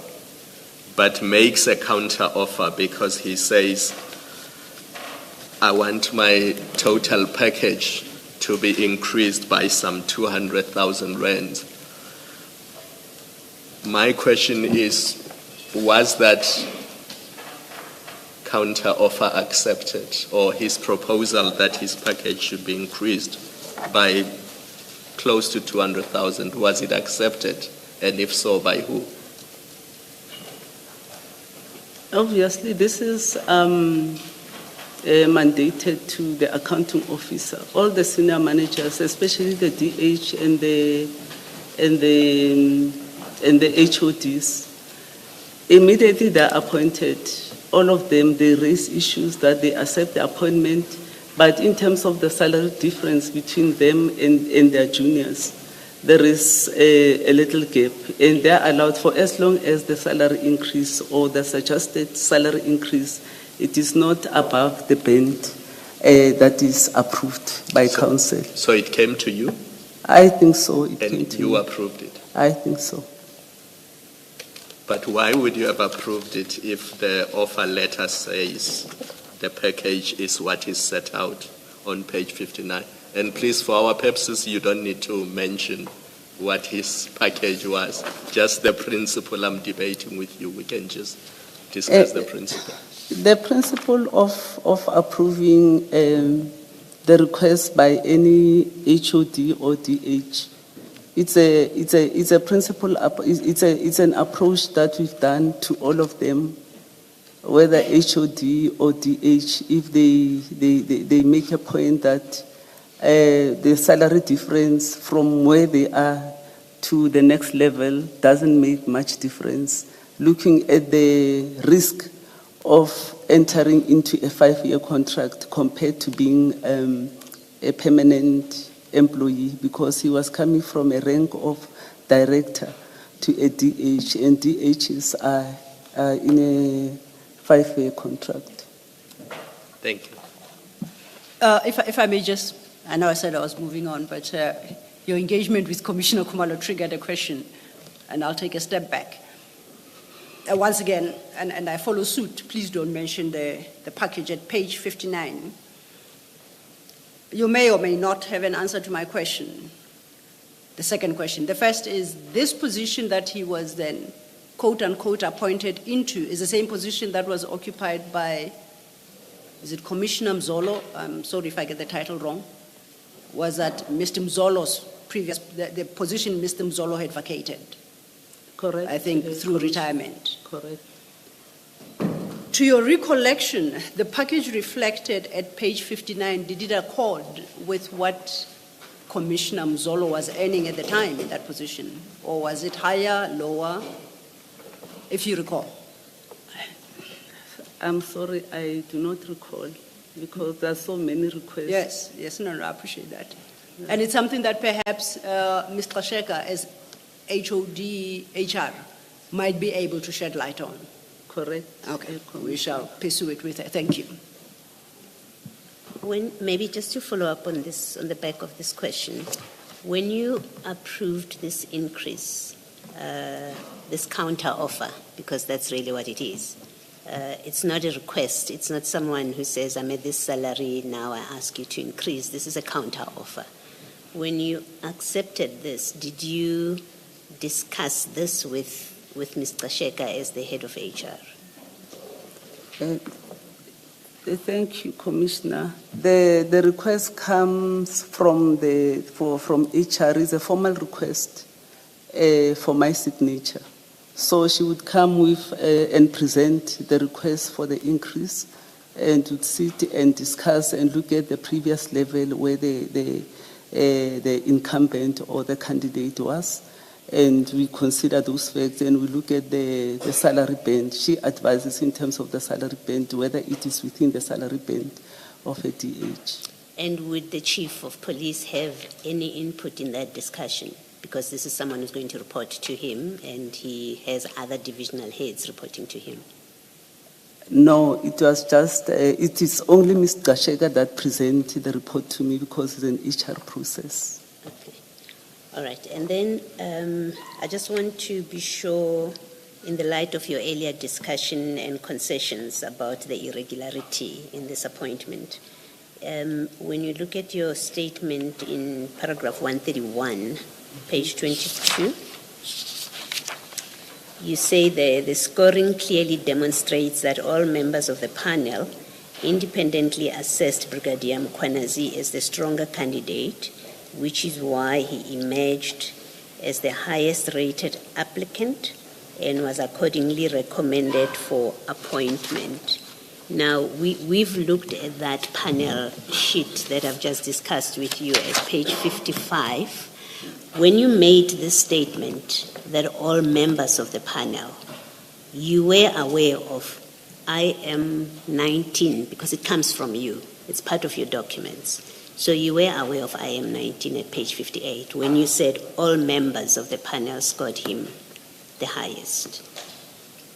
but makes a counter offer because he says, I want my total package to be increased by some 200,000 rands. My question is, was that counter offer accepted, or his proposal that his package should be increased by close to 200,000, was it accepted? And if so, by who? Obviously, this is mandated to the accounting officer. All the senior managers, especially the DH and the HODs, immediately they're appointed. All of them, they raise issues that they accept the appointment, but in terms of the salary difference between them and their juniors, there is a little gap, and they're allowed for as long as the salary increase or the suggested salary increase, it is not above the band that is approved by council. So it came to you? I think so. It came And to you me. approved it? I think so. But why would you have approved it if the offer letter says the package is what is set out on page 59? And please, for our purposes, you don't need to mention what his package was. Just the principle I'm debating with you. We can just discuss the principle. The principle of approving the request by any HOD or DH, it's a principle. It's an approach that we've done to all of them, whether HOD or DH. If they make a point that the salary difference from where they are to the next level doesn't make much difference, looking at the risk of entering into a 5-year contract compared to being a permanent employee, because he was coming from a rank of director to a DH, and DHs are in a 5-year contract. Thank you. If I may just, I know I said I was moving on, but your engagement with Commissioner Khumalo triggered a question, and I'll take a step back. Once again, and I follow suit, please don't mention the package at page 59. You may or may not have an answer to my question. The second question. The first is, this position that he was then, quote unquote, appointed into is the same position that was occupied by, is it Commissioner Mzolo? I'm sorry if I get the title wrong. Was that Mr. Mzolo's previous, the position Mr. Mzolo had vacated? Correct. I think through retirement. Correct. To your recollection, the package reflected at page 59, did it accord with what Commissioner Mzolo was earning at the time in that position? Or was it higher, lower, if you recall? I'm sorry, I do not recall, because there are so many requests. Yes, no, I appreciate that. Yeah. And it's something that perhaps Mr. Sheka, as HOD HR, might be able to shed light on. Correct. Okay, we shall pursue it with her. Thank you. Maybe just to follow up on this, on the back of this question, when you approved this increase, this counter offer, because that's really what it is, it's not a request. It's not someone who says, I'm at this salary, now I ask you to increase. This is a counter offer. When you accepted this, did you discuss this with Mr. Sheka as the head of HR? Thank you, Commissioner. The request comes from HR. It's a formal request for my signature. So she would come with and present the request for the increase, and would sit and discuss and look at the previous level where the incumbent or the candidate was. And we consider those facts, and we look at the salary band. She advises in terms of the salary band, whether it is within the salary band of a DH. And would the chief of police have any input in that discussion? Because this is someone who's going to report to him, and he has other divisional heads reporting to him. No, it was just, it is only Mr. Gashega that presented the report to me, because it's an HR process. Okay. All right, and then I just want to be sure, in the light of your earlier discussion and concessions about the irregularity in this appointment, when you look at your statement in paragraph 131, page 22, you say there, the scoring clearly demonstrates that all members of the panel independently assessed Brigadier Mkhwanazi as the stronger candidate, which is why he emerged as the highest rated applicant, and was accordingly recommended for appointment. Now, we've looked at that panel sheet that I've just discussed with you at page 55. When you made this statement that all members of the panel, you were aware of IM 19 because it comes from you. It's part of your documents. So you were aware of IM 19 at page 58 when you said all members of the panel scored him the highest.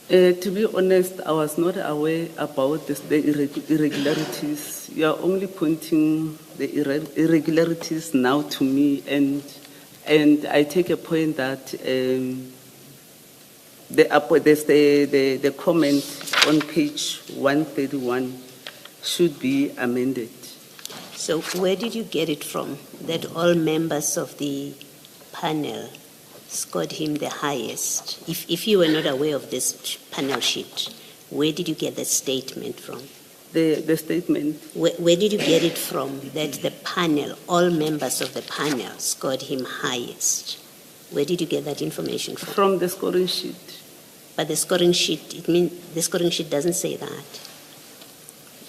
To be honest, I was not aware about the irregularities. You are only pointing the irregularities now to me, and I take a point that the comment on page 131 should be amended. So where did you get it from, that all members of the panel scored him the highest? If you were not aware of this panel sheet, where did you get the statement from? The statement? Where did you get it from that the panel, all members of the panel scored him highest? Where did you get that information from? From the scoring sheet. But the scoring sheet, the scoring sheet doesn't say that.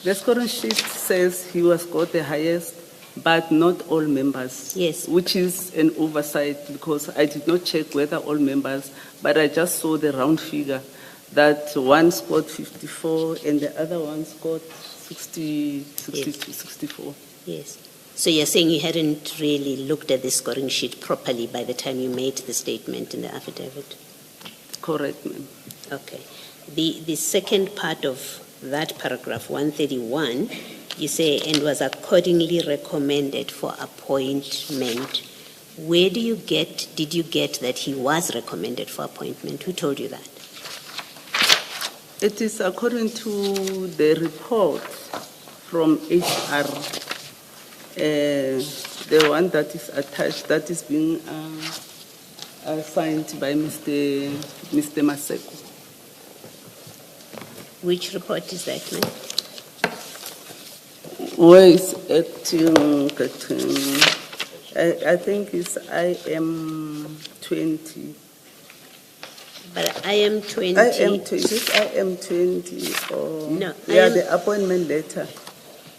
The scoring sheet says he was scored the highest, but not all members. Yes. Which is an oversight because I did not check whether all members, but I just saw the round figure that one scored 54 and the other one scored 62, 64. Yes. So you're saying you hadn't really looked at the scoring sheet properly by the time you made the statement in the affidavit? Correct, ma'am. Okay. The second part of that paragraph, 131, you say, and was accordingly recommended for appointment. Where did you get that he was recommended for appointment? Who told you that? It is according to the report from HR, the one that is attached, that is being signed by Mr. Maseko. Which report is that, ma'am? Where is it? I think it's IM 20. But IM 20. IM 20. Is it IM 20 or no? Yeah, the appointment letter.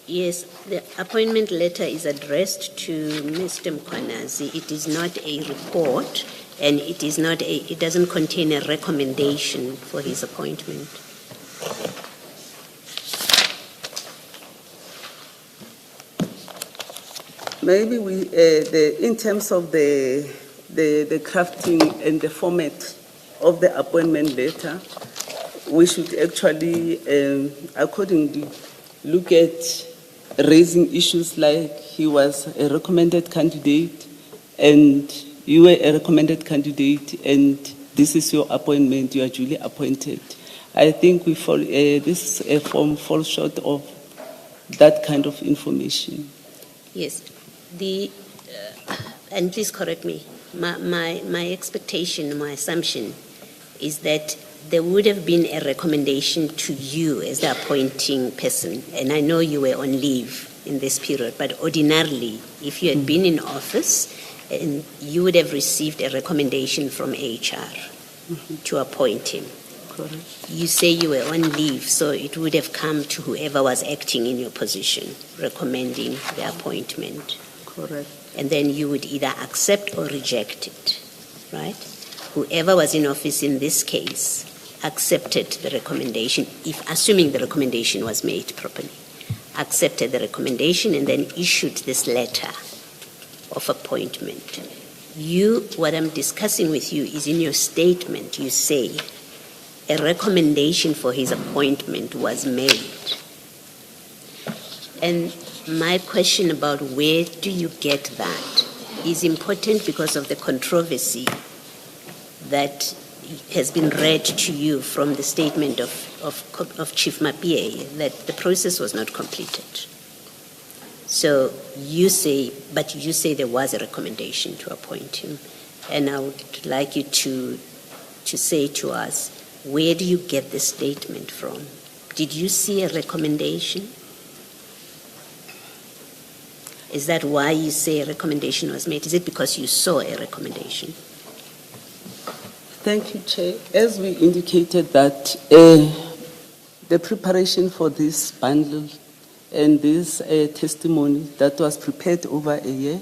Yes, the appointment letter is addressed to Mr. Mkwanazi. It is not a report, and it doesn't contain a recommendation for his appointment. Maybe in terms of the crafting and the format of the appointment letter, we should actually accordingly look at raising issues like he was a recommended candidate and you were a recommended candidate and this is your appointment, you are duly appointed. I think this form falls short of that kind of information. Yes. And please correct me, my expectation, my assumption is that there would have been a recommendation to you as the appointing person, and I know you were on leave in this period, but ordinarily, if you had been in office, and you would have received a recommendation from HR to appoint him. Correct. You say you were on leave, so it would have come to whoever was acting in your position, recommending the appointment. Correct. And then you would either accept or reject it, right? Whoever was in office in this case accepted the recommendation, assuming the recommendation was made properly, accepted the recommendation and then issued this letter of appointment. What I'm discussing with you is in your statement, you say a recommendation for his appointment was made. And my question about where do you get that is important because of the controversy that has been read to you from the statement of Chief Mapie that the process was not completed. So you say there was a recommendation to appoint him. And I would like you to say to us, where do you get the statement from? Did you see a recommendation? Is that why you say a recommendation was made? Is it because you saw a recommendation? Thank you, Chair. As we indicated that the preparation for this bundle and this testimony that was prepared over a year,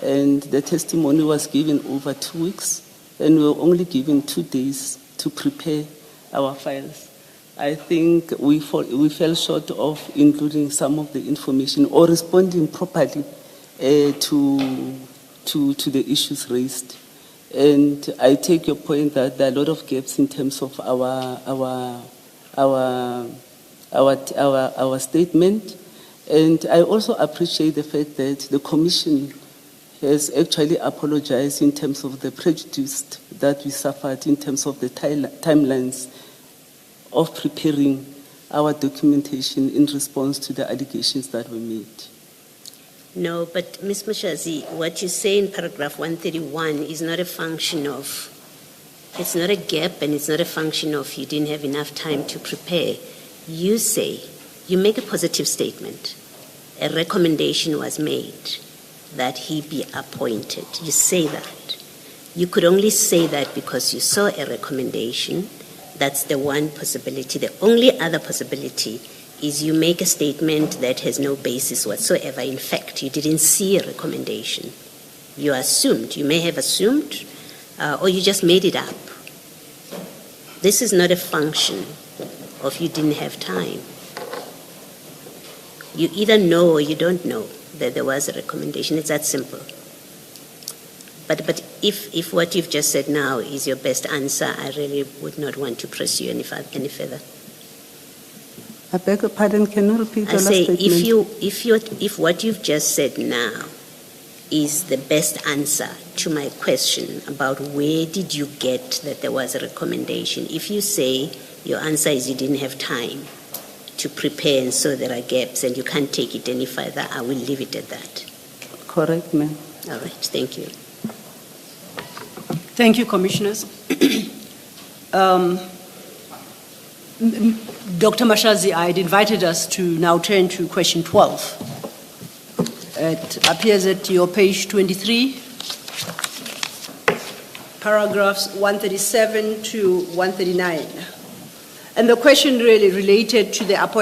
and the testimony was given over 2 weeks, and we were only given 2 days to prepare our files. I think we fell short of including some of the information or responding properly to the issues raised. And I take your point that there are a lot of gaps in terms of our statement. And I also appreciate the fact that the Commission has actually apologized in terms of the prejudice that we suffered in terms of the timelines of preparing our documentation in response to the allegations that were made. No, but Ms. Mashazi, what you say in paragraph 131 is not a function of, it's not a gap and it's not a function of you didn't have enough time to prepare. You say, you make a positive statement. A recommendation was made that he be appointed. You say that. You could only say that because you saw a recommendation. That's the one possibility. The only other possibility is you make a statement that has no basis whatsoever. In fact, you didn't see a recommendation. You assumed. You may have assumed, or you just made it up. This is not a function of you didn't have time. You either know or you don't know that there was a recommendation. It's that simple. But if what you've just said now is your best answer, I really would not want to press you any further. I beg your pardon, can you repeat the last statement? If what you've just said now is the best answer to my question about where did you get that there was a recommendation, if you say your answer is you didn't have time to prepare and so there are gaps and you can't take it any further, I will leave it at that. Correct, ma'am. All right, thank you. Thank you, Commissioners. Dr. Mashazi, I had invited us to now turn to question 12. It appears at your page 23, paragraphs 137 to 139. And the question really related to the appointment